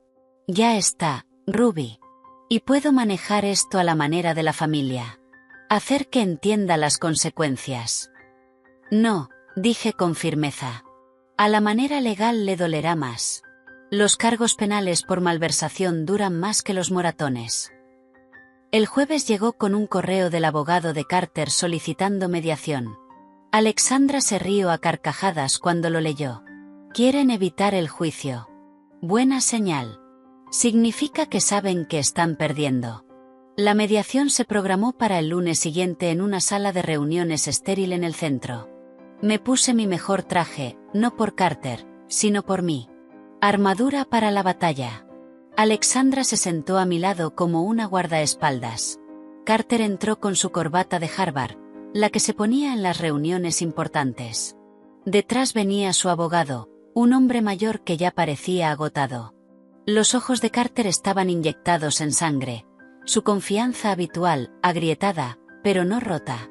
Ya está, Ruby. Y puedo manejar esto a la manera de la familia. Hacer que entienda las consecuencias. No, dije con firmeza. A la manera legal le dolerá más. Los cargos penales por malversación duran más que los moratones. El jueves llegó con un correo del abogado de Carter solicitando mediación. Alexandra se rió a carcajadas cuando lo leyó. Quieren evitar el juicio. Buena señal. Significa que saben que están perdiendo. La mediación se programó para el lunes siguiente en una sala de reuniones estéril en el centro. Me puse mi mejor traje, no por Carter, sino por mí. Armadura para la batalla. Alexandra se sentó a mi lado como una guardaespaldas. Carter entró con su corbata de Harvard, la que se ponía en las reuniones importantes. Detrás venía su abogado, un hombre mayor que ya parecía agotado. Los ojos de Carter estaban inyectados en sangre. Su confianza habitual, agrietada, pero no rota.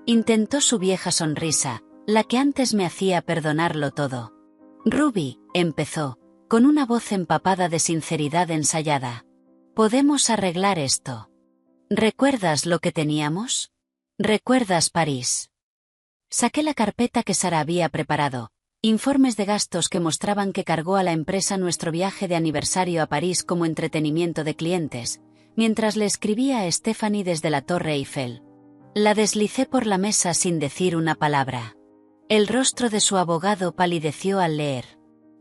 Intentó su vieja sonrisa, la que antes me hacía perdonarlo todo. Ruby, empezó, con una voz empapada de sinceridad ensayada. Podemos arreglar esto. ¿Recuerdas lo que teníamos? ¿Recuerdas París? Saqué la carpeta que Sara había preparado, informes de gastos que mostraban que cargó a la empresa nuestro viaje de aniversario a París como entretenimiento de clientes, mientras le escribía a Stephanie desde la Torre Eiffel. La deslicé por la mesa sin decir una palabra. El rostro de su abogado palideció al leer.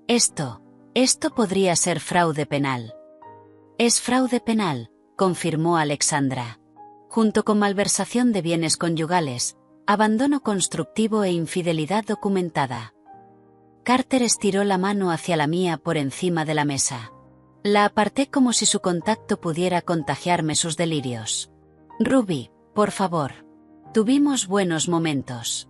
Esto podría ser fraude penal. Es fraude penal, confirmó Alexandra. Junto con malversación de bienes conyugales, abandono constructivo e infidelidad documentada. Carter estiró la mano hacia la mía por encima de la mesa. La aparté como si su contacto pudiera contagiarme sus delirios. Ruby, por favor. Tuvimos buenos momentos.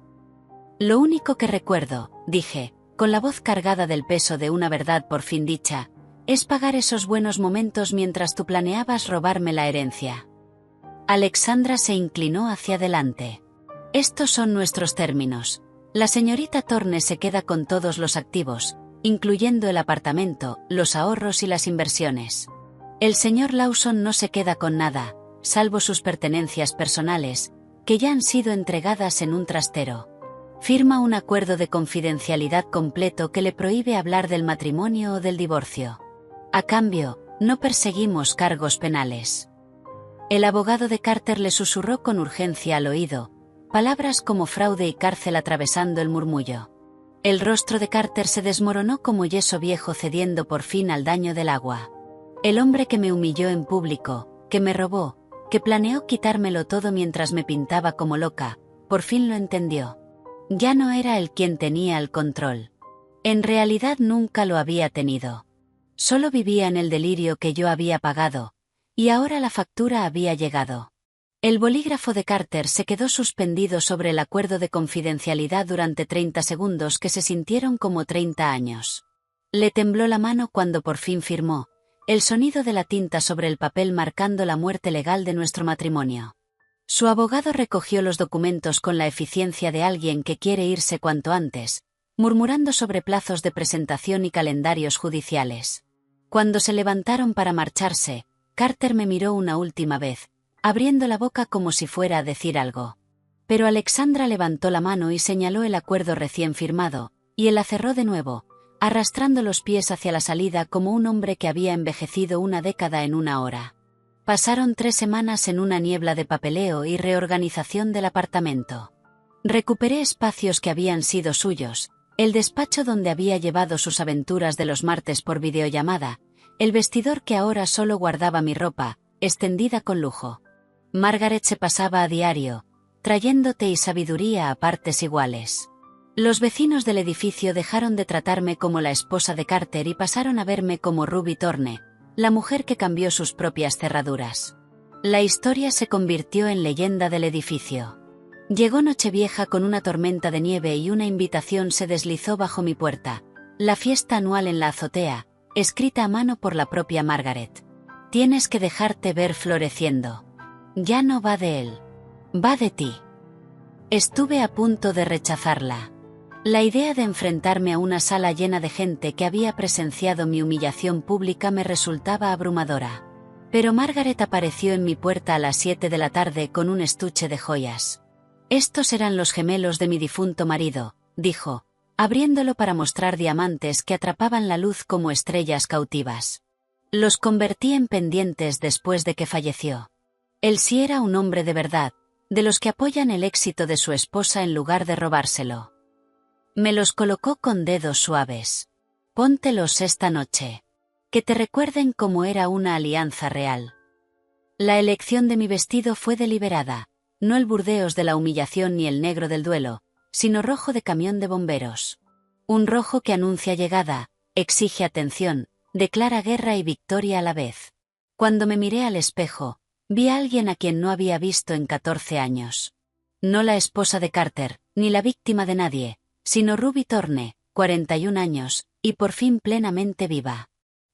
Lo único que recuerdo, dije, con la voz cargada del peso de una verdad por fin dicha, es pagar esos buenos momentos mientras tú planeabas robarme la herencia. Alexandra se inclinó hacia adelante. Estos son nuestros términos. La señorita Thorne se queda con todos los activos, incluyendo el apartamento, los ahorros y las inversiones. El señor Lawson no se queda con nada, salvo sus pertenencias personales, que ya han sido entregadas en un trastero. Firma un acuerdo de confidencialidad completo que le prohíbe hablar del matrimonio o del divorcio. A cambio, no perseguimos cargos penales. El abogado de Carter le susurró con urgencia al oído, palabras como fraude y cárcel atravesando el murmullo. El rostro de Carter se desmoronó como yeso viejo cediendo por fin al daño del agua. El hombre que me humilló en público, que me robó, que planeó quitármelo todo mientras me pintaba como loca, por fin lo entendió. Ya no era él quien tenía el control. En realidad nunca lo había tenido. Solo vivía en el delirio que yo había pagado, y ahora la factura había llegado. El bolígrafo de Carter se quedó suspendido sobre el acuerdo de confidencialidad durante 30 segundos que se sintieron como 30 años. Le tembló la mano cuando por fin firmó, el sonido de la tinta sobre el papel marcando la muerte legal de nuestro matrimonio. Su abogado recogió los documentos con la eficiencia de alguien que quiere irse cuanto antes, murmurando sobre plazos de presentación y calendarios judiciales. Cuando se levantaron para marcharse, Carter me miró una última vez, abriendo la boca como si fuera a decir algo. Pero Alexandra levantó la mano y señaló el acuerdo recién firmado, y él la cerró de nuevo, arrastrando los pies hacia la salida como un hombre que había envejecido una década en una hora. Pasaron 3 semanas en una niebla de papeleo y reorganización del apartamento. Recuperé espacios que habían sido suyos, el despacho donde había llevado sus aventuras de los martes por videollamada, el vestidor que ahora solo guardaba mi ropa, extendida con lujo. Margaret se pasaba a diario, trayendo té y sabiduría a partes iguales. Los vecinos del edificio dejaron de tratarme como la esposa de Carter y pasaron a verme como Ruby Thorne, la mujer que cambió sus propias cerraduras. La historia se convirtió en leyenda del edificio. Llegó Nochevieja con una tormenta de nieve y una invitación se deslizó bajo mi puerta, la fiesta anual en la azotea, escrita a mano por la propia Margaret. Tienes que dejarte ver floreciendo. Ya no va de él. Va de ti. Estuve a punto de rechazarla. La idea de enfrentarme a una sala llena de gente que había presenciado mi humillación pública me resultaba abrumadora. Pero Margaret apareció en mi puerta a las 7 de la tarde con un estuche de joyas. Estos eran los gemelos de mi difunto marido, dijo, abriéndolo para mostrar diamantes que atrapaban la luz como estrellas cautivas. Los convertí en pendientes después de que falleció. Él sí era un hombre de verdad, de los que apoyan el éxito de su esposa en lugar de robárselo. Me los colocó con dedos suaves. Póntelos esta noche. Que te recuerden cómo era una alianza real. La elección de mi vestido fue deliberada, no el burdeos de la humillación ni el negro del duelo, sino rojo de camión de bomberos. Un rojo que anuncia llegada, exige atención, declara guerra y victoria a la vez. Cuando me miré al espejo, vi a alguien a quien no había visto en 14 años. No la esposa de Carter, ni la víctima de nadie, sino Ruby Thorne, 41 años, y por fin plenamente viva.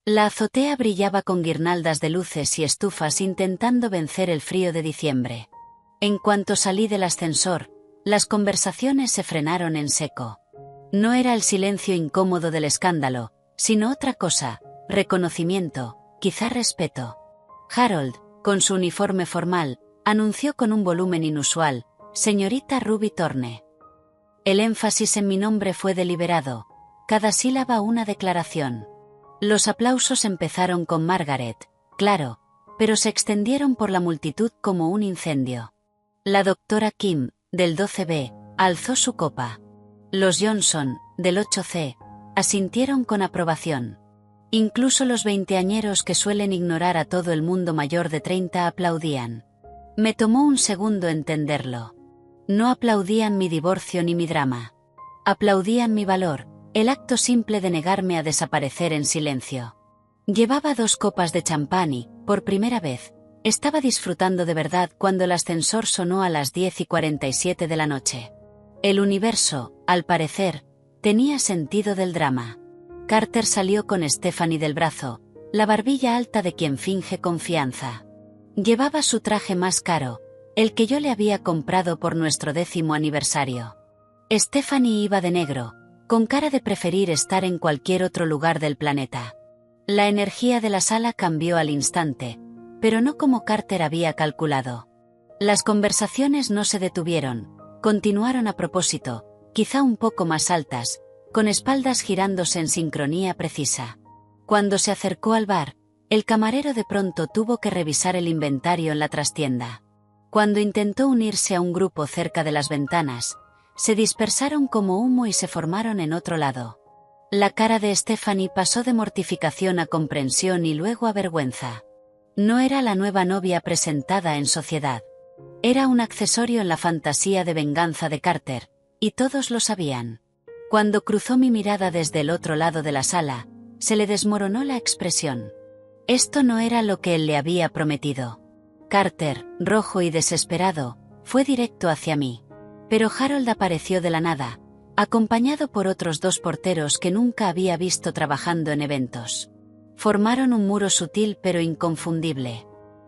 La azotea brillaba con guirnaldas de luces y estufas intentando vencer el frío de diciembre. En cuanto salí del ascensor, las conversaciones se frenaron en seco. No era el silencio incómodo del escándalo, sino otra cosa, reconocimiento, quizá respeto. Harold, con su uniforme formal, anunció con un volumen inusual, «Señorita Ruby Thorne». El énfasis en mi nombre fue deliberado, cada sílaba una declaración. Los aplausos empezaron con Margaret, claro, pero se extendieron por la multitud como un incendio. La doctora Kim, del 12B, alzó su copa. Los Johnson, del 8C, asintieron con aprobación. Incluso los veinteañeros que suelen ignorar a todo el mundo mayor de 30 aplaudían. Me tomó un segundo entenderlo. No aplaudían mi divorcio ni mi drama. Aplaudían mi valor, el acto simple de negarme a desaparecer en silencio. Llevaba 2 copas de champán y, por primera vez, estaba disfrutando de verdad cuando el ascensor sonó a las 10:47 de la noche. El universo, al parecer, tenía sentido del drama. Carter salió con Stephanie del brazo, la barbilla alta de quien finge confianza. Llevaba su traje más caro, el que yo le había comprado por nuestro 10º aniversario. Stephanie iba de negro, con cara de preferir estar en cualquier otro lugar del planeta. La energía de la sala cambió al instante, pero no como Carter había calculado. Las conversaciones no se detuvieron, continuaron a propósito, quizá un poco más altas, con espaldas girándose en sincronía precisa. Cuando se acercó al bar, el camarero de pronto tuvo que revisar el inventario en la trastienda. Cuando intentó unirse a un grupo cerca de las ventanas, se dispersaron como humo y se formaron en otro lado. La cara de Stephanie pasó de mortificación a comprensión y luego a vergüenza. No era la nueva novia presentada en sociedad. Era un accesorio en la fantasía de venganza de Carter, y todos lo sabían. Cuando cruzó mi mirada desde el otro lado de la sala, se le desmoronó la expresión. Esto no era lo que él le había prometido. Carter, rojo y desesperado, fue directo hacia mí. Pero Harold apareció de la nada, acompañado por otros 2 porteros que nunca había visto trabajando en eventos. Formaron un muro sutil pero inconfundible.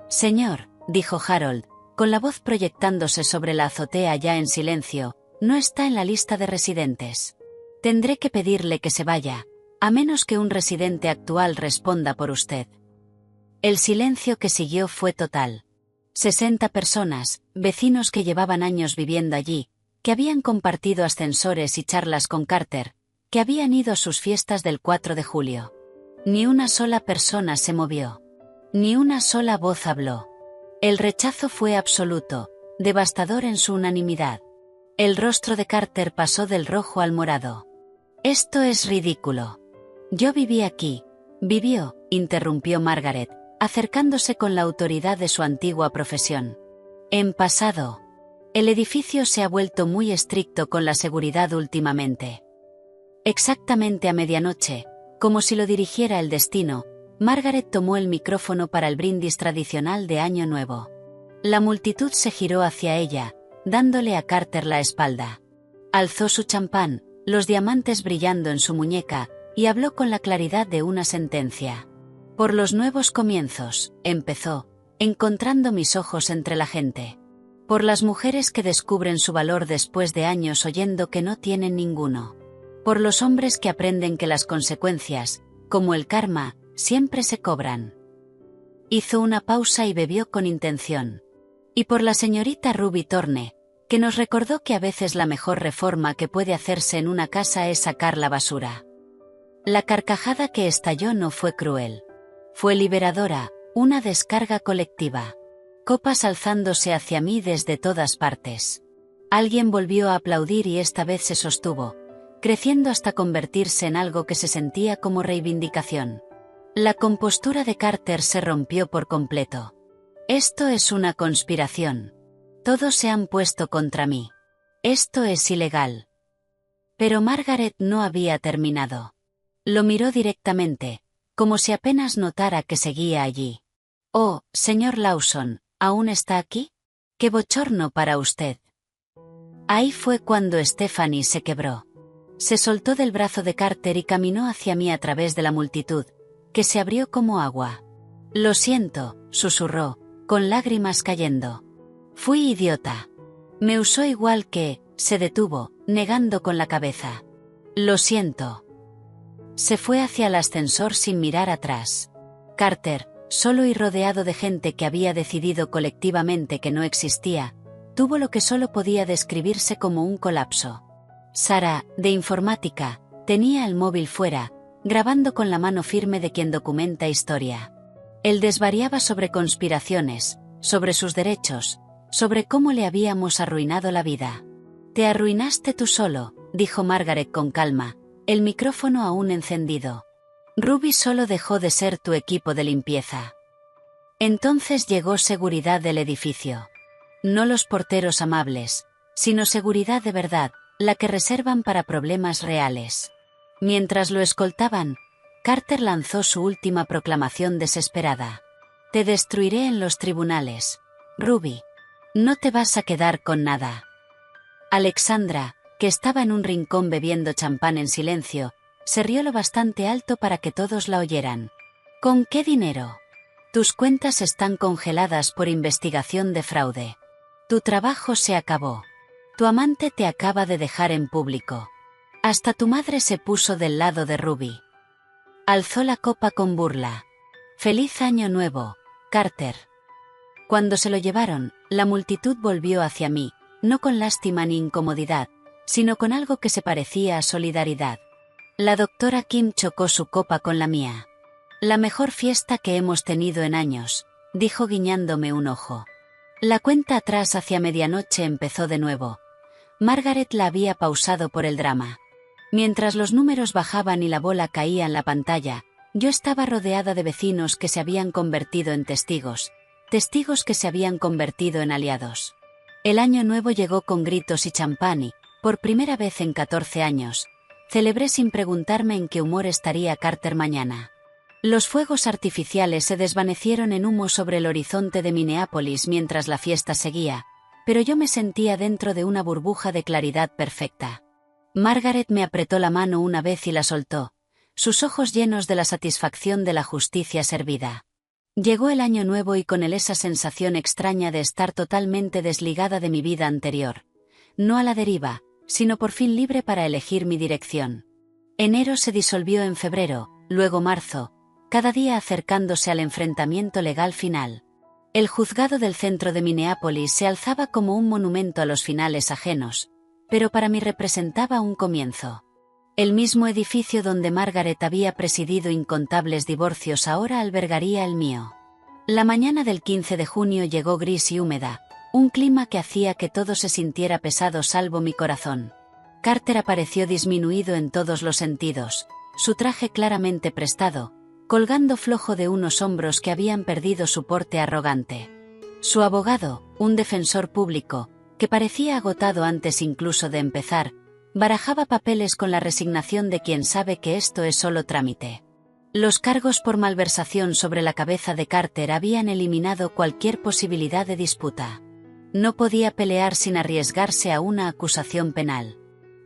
«Señor», dijo Harold, con la voz proyectándose sobre la azotea ya en silencio, «no está en la lista de residentes. Tendré que pedirle que se vaya, a menos que un residente actual responda por usted». El silencio que siguió fue total. 60 personas, vecinos que llevaban años viviendo allí, que habían compartido ascensores y charlas con Carter, que habían ido a sus fiestas del 4 de julio. Ni una sola persona se movió. Ni una sola voz habló. El rechazo fue absoluto, devastador en su unanimidad. El rostro de Carter pasó del rojo al morado. «Esto es ridículo. Yo viví aquí». «Vivió», interrumpió Margaret, acercándose con la autoridad de su antigua profesión. «En pasado. El edificio se ha vuelto muy estricto con la seguridad últimamente». Exactamente a medianoche, como si lo dirigiera el destino, Margaret tomó el micrófono para el brindis tradicional de Año Nuevo. La multitud se giró hacia ella, dándole a Carter la espalda. Alzó su champán, los diamantes brillando en su muñeca, y habló con la claridad de una sentencia. «Por los nuevos comienzos», empezó, encontrando mis ojos entre la gente. «Por las mujeres que descubren su valor después de años oyendo que no tienen ninguno. Por los hombres que aprenden que las consecuencias, como el karma, siempre se cobran». Hizo una pausa y bebió con intención. «Y por la señorita Ruby Thorne, que nos recordó que a veces la mejor reforma que puede hacerse en una casa es sacar la basura». La carcajada que estalló no fue cruel. Fue liberadora, una descarga colectiva. copas alzándose hacia mí desde todas partes. Alguien volvió a aplaudir y esta vez se sostuvo, creciendo hasta convertirse en algo que se sentía como reivindicación. La compostura de Carter se rompió por completo. Esto es una conspiración. Todos se han puesto contra mí. Esto es ilegal. Pero Margaret no había terminado. Lo miró directamente, como si apenas notara que seguía allí. «Oh, señor Lawson, ¿aún está aquí? ¡Qué bochorno para usted!». Ahí fue cuando Stephanie se quebró. Se soltó del brazo de Carter y caminó hacia mí a través de la multitud, que se abrió como agua. «Lo siento», susurró, con lágrimas cayendo. «Fui idiota. Me usó igual que», se detuvo, negando con la cabeza. «Lo siento». Se fue hacia el ascensor sin mirar atrás. Carter, solo y rodeado de gente que había decidido colectivamente que no existía, tuvo lo que solo podía describirse como un colapso. Sara, de informática, tenía el móvil fuera, grabando con la mano firme de quien documenta historia. Él desvariaba sobre conspiraciones, sobre sus derechos, sobre cómo le habíamos arruinado la vida. «Te arruinaste tú solo», dijo Margaret con calma, el micrófono aún encendido. «Ruby solo dejó de ser tu equipo de limpieza». Entonces llegó seguridad del edificio. No los porteros amables, sino seguridad de verdad, la que reservan para problemas reales. Mientras lo escoltaban, Carter lanzó su última proclamación desesperada. «Te destruiré en los tribunales, Ruby. No te vas a quedar con nada». Alexandra, que estaba en un rincón bebiendo champán en silencio, se rió lo bastante alto para que todos la oyeran. «¿Con qué dinero? Tus cuentas están congeladas por investigación de fraude. Tu trabajo se acabó. Tu amante te acaba de dejar en público. Hasta tu madre se puso del lado de Ruby». Alzó la copa con burla. «Feliz año nuevo, Carter». Cuando se lo llevaron, la multitud volvió hacia mí, no con lástima ni incomodidad, sino con algo que se parecía a solidaridad. La doctora Kim chocó su copa con la mía. «La mejor fiesta que hemos tenido en años», dijo guiñándome un ojo. La cuenta atrás hacia medianoche empezó de nuevo. Margaret la había pausado por el drama. Mientras los números bajaban y la bola caía en la pantalla, yo estaba rodeada de vecinos que se habían convertido en testigos, testigos que se habían convertido en aliados. El año nuevo llegó con gritos y champán y, por primera vez en 14 años, celebré sin preguntarme en qué humor estaría Carter mañana. Los fuegos artificiales se desvanecieron en humo sobre el horizonte de Minneapolis mientras la fiesta seguía, pero yo me sentía dentro de una burbuja de claridad perfecta. Margaret me apretó la mano una vez y la soltó, sus ojos llenos de la satisfacción de la justicia servida. Llegó el año nuevo y con él esa sensación extraña de estar totalmente desligada de mi vida anterior. No a la deriva, sino por fin libre para elegir mi dirección. Enero se disolvió en febrero, luego marzo, cada día acercándose al enfrentamiento legal final. El juzgado del centro de Minneapolis se alzaba como un monumento a los finales ajenos, pero para mí representaba un comienzo. El mismo edificio donde Margaret había presidido incontables divorcios ahora albergaría el mío. La mañana del 15 de junio llegó gris y húmeda, un clima que hacía que todo se sintiera pesado salvo mi corazón. Carter apareció disminuido en todos los sentidos, su traje claramente prestado, colgando flojo de unos hombros que habían perdido su porte arrogante. Su abogado, un defensor público, que parecía agotado antes incluso de empezar, barajaba papeles con la resignación de quien sabe que esto es solo trámite. Los cargos por malversación sobre la cabeza de Carter habían eliminado cualquier posibilidad de disputa. No podía pelear sin arriesgarse a una acusación penal.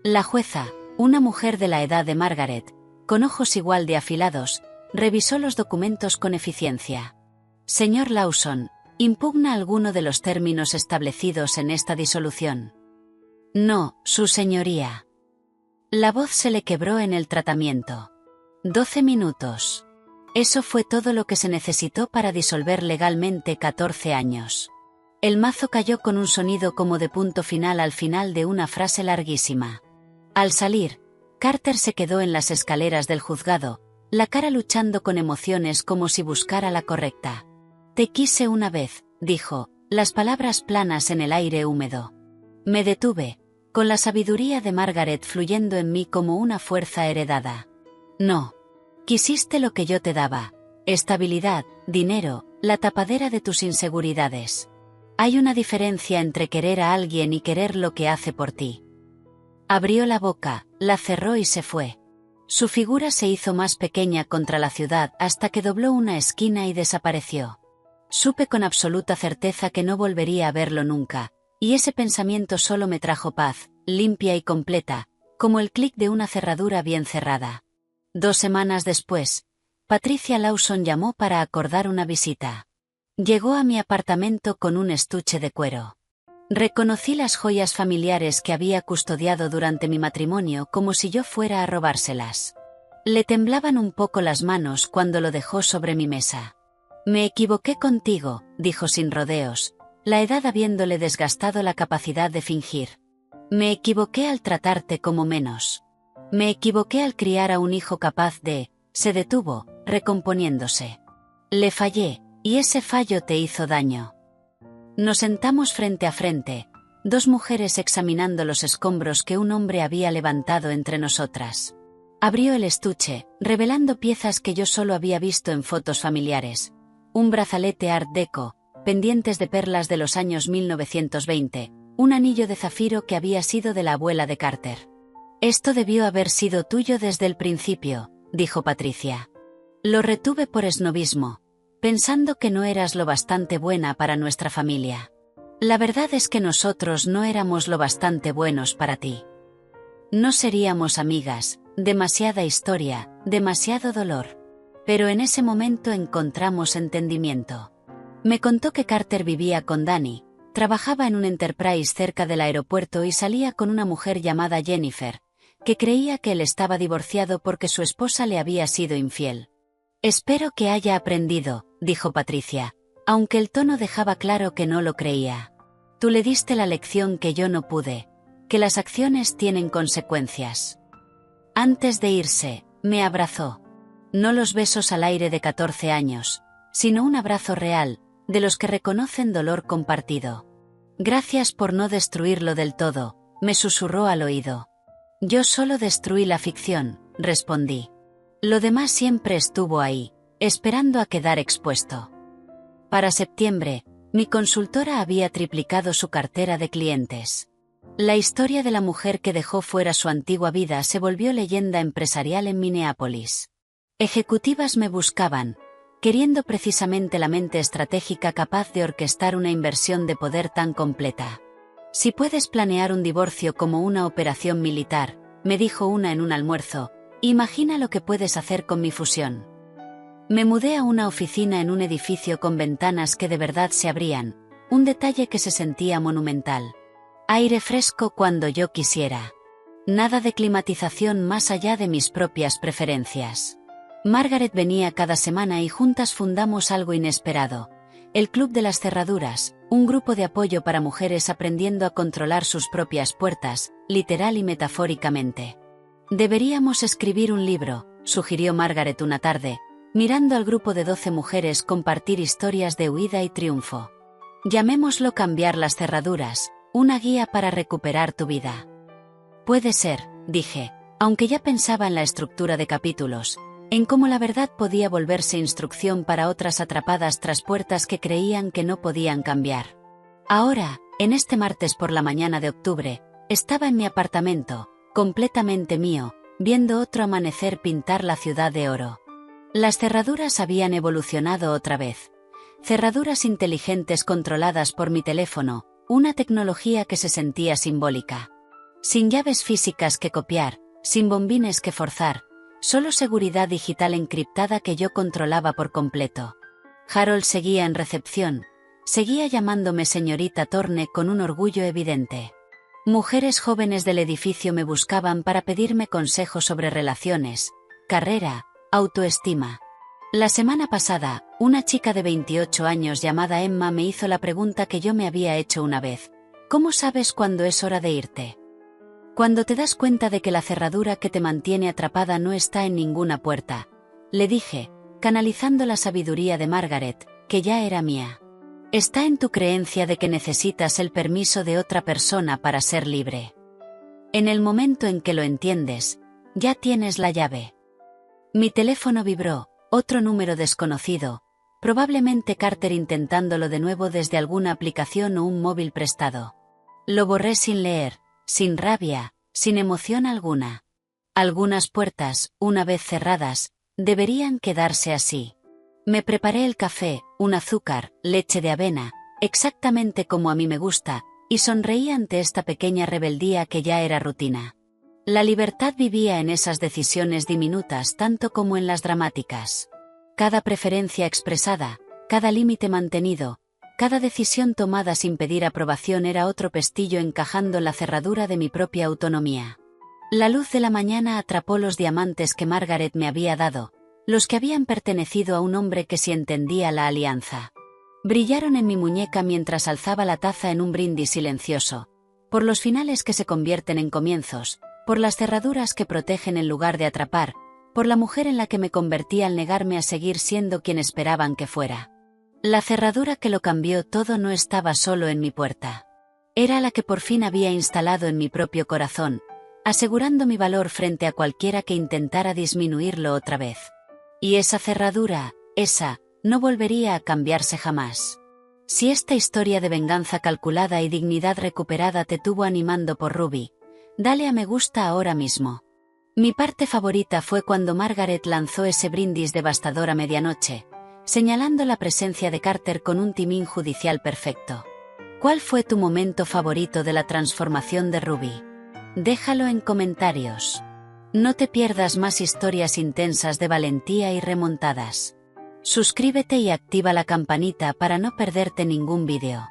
La jueza, una mujer de la edad de Margaret, con ojos igual de afilados, revisó los documentos con eficiencia. «Señor Lawson, ¿impugna alguno de los términos establecidos en esta disolución?». «No, su señoría». La voz se le quebró en el tratamiento. 12 minutos. Eso fue todo lo que se necesitó para disolver legalmente 14 años. El mazo cayó con un sonido como de punto final al final de una frase larguísima. Al salir, Carter se quedó en las escaleras del juzgado, la cara luchando con emociones como si buscara la correcta. «Te quise una vez», dijo, las palabras planas en el aire húmedo. Me detuve, con la sabiduría de Margaret fluyendo en mí como una fuerza heredada. No. Quisiste lo que yo te daba. Estabilidad, dinero, la tapadera de tus inseguridades. Hay una diferencia entre querer a alguien y querer lo que hace por ti. Abrió la boca, la cerró y se fue. Su figura se hizo más pequeña contra la ciudad hasta que dobló una esquina y desapareció. Supe con absoluta certeza que no volvería a verlo nunca, y ese pensamiento solo me trajo paz, limpia y completa, como el clic de una cerradura bien cerrada. 2 semanas después, Patricia Lawson llamó para acordar una visita. Llegó a mi apartamento con un estuche de cuero. Reconocí las joyas familiares que había custodiado durante mi matrimonio como si yo fuera a robárselas. Le temblaban un poco las manos cuando lo dejó sobre mi mesa. Me equivoqué contigo, dijo sin rodeos, la edad habiéndole desgastado la capacidad de fingir. Me equivoqué al tratarte como menos. Me equivoqué al criar a un hijo capaz de... Se detuvo, recomponiéndose. Le fallé, y ese fallo te hizo daño. Nos sentamos frente a frente, 2 mujeres examinando los escombros que un hombre había levantado entre nosotras. Abrió el estuche, revelando piezas que yo solo había visto en fotos familiares. Un brazalete Art Deco, pendientes de perlas de los años 1920, un anillo de zafiro que había sido de la abuela de Carter. Esto debió haber sido tuyo desde el principio, dijo Patricia. Lo retuve por esnobismo, pensando que no eras lo bastante buena para nuestra familia. La verdad es que nosotros no éramos lo bastante buenos para ti. No seríamos amigas, demasiada historia, demasiado dolor. Pero en ese momento encontramos entendimiento. Me contó que Carter vivía con Danny, trabajaba en un Enterprise cerca del aeropuerto y salía con una mujer llamada Jennifer, que creía que él estaba divorciado porque su esposa le había sido infiel. Espero que haya aprendido, dijo Patricia, aunque el tono dejaba claro que no lo creía. Tú le diste la lección que yo no pude, que las acciones tienen consecuencias. Antes de irse, me abrazó. No los besos al aire de 14 años, sino un abrazo real, de los que reconocen dolor compartido. Gracias por no destruirlo del todo, me susurró al oído. Yo solo destruí la ficción, respondí. Lo demás siempre estuvo ahí, esperando a quedar expuesto. Para septiembre, mi consultora había triplicado su cartera de clientes. La historia de la mujer que dejó fuera su antigua vida se volvió leyenda empresarial en Minneapolis. Ejecutivas me buscaban, queriendo precisamente la mente estratégica capaz de orquestar una inversión de poder tan completa. Si puedes planear un divorcio como una operación militar, me dijo una en un almuerzo, imagina lo que puedes hacer con mi fusión. Me mudé a una oficina en un edificio con ventanas que de verdad se abrían, un detalle que se sentía monumental. Aire fresco cuando yo quisiera. Nada de climatización más allá de mis propias preferencias. Margaret venía cada semana y juntas fundamos algo inesperado. El Club de las Cerraduras, un grupo de apoyo para mujeres aprendiendo a controlar sus propias puertas, literal y metafóricamente. Deberíamos escribir un libro, sugirió Margaret una tarde, mirando al grupo de 12 mujeres compartir historias de huida y triunfo. Llamémoslo Cambiar las cerraduras, una guía para recuperar tu vida. Puede ser, dije, aunque ya pensaba en la estructura de capítulos, en cómo la verdad podía volverse instrucción para otras atrapadas tras puertas que creían que no podían cambiar. Ahora, en este martes por la mañana de octubre, estaba en mi apartamento, completamente mío, viendo otro amanecer pintar la ciudad de oro. Las cerraduras habían evolucionado otra vez. Cerraduras inteligentes controladas por mi teléfono, una tecnología que se sentía simbólica. Sin llaves físicas que copiar, sin bombines que forzar, solo seguridad digital encriptada que yo controlaba por completo. Harold seguía en recepción, seguía llamándome señorita Thorne con un orgullo evidente. Mujeres jóvenes del edificio me buscaban para pedirme consejos sobre relaciones, carrera, autoestima. La semana pasada, una chica de 28 años llamada Emma me hizo la pregunta que yo me había hecho una vez. ¿Cómo sabes cuándo es hora de irte? Cuando te das cuenta de que la cerradura que te mantiene atrapada no está en ninguna puerta, le dije, canalizando la sabiduría de Margaret, que ya era mía. Está en tu creencia de que necesitas el permiso de otra persona para ser libre. En el momento en que lo entiendes, ya tienes la llave. Mi teléfono vibró, otro número desconocido, probablemente Carter intentándolo de nuevo desde alguna aplicación o un móvil prestado. Lo borré sin leer, sin rabia, sin emoción alguna. Algunas puertas, una vez cerradas, deberían quedarse así. Me preparé el café, un azúcar, leche de avena, exactamente como a mí me gusta, y sonreí ante esta pequeña rebeldía que ya era rutina. La libertad vivía en esas decisiones diminutas tanto como en las dramáticas. Cada preferencia expresada, cada límite mantenido, cada decisión tomada sin pedir aprobación era otro pestillo encajando la cerradura de mi propia autonomía. La luz de la mañana atrapó los diamantes que Margaret me había dado, los que habían pertenecido a un hombre que sí entendía la alianza. Brillaron en mi muñeca mientras alzaba la taza en un brindis silencioso, por los finales que se convierten en comienzos, por las cerraduras que protegen en lugar de atrapar, por la mujer en la que me convertí al negarme a seguir siendo quien esperaban que fuera. La cerradura que lo cambió todo no estaba solo en mi puerta. Era la que por fin había instalado en mi propio corazón, asegurando mi valor frente a cualquiera que intentara disminuirlo otra vez. Y esa cerradura, no volvería a cambiarse jamás. Si esta historia de venganza calculada y dignidad recuperada te tuvo animando por Ruby, dale a me gusta ahora mismo. Mi parte favorita fue cuando Margaret lanzó ese brindis devastador a medianoche, señalando la presencia de Carter con un timín judicial perfecto. ¿Cuál fue tu momento favorito de la transformación de Ruby? Déjalo en comentarios. No te pierdas más historias intensas de valentía y remontadas. Suscríbete y activa la campanita para no perderte ningún vídeo.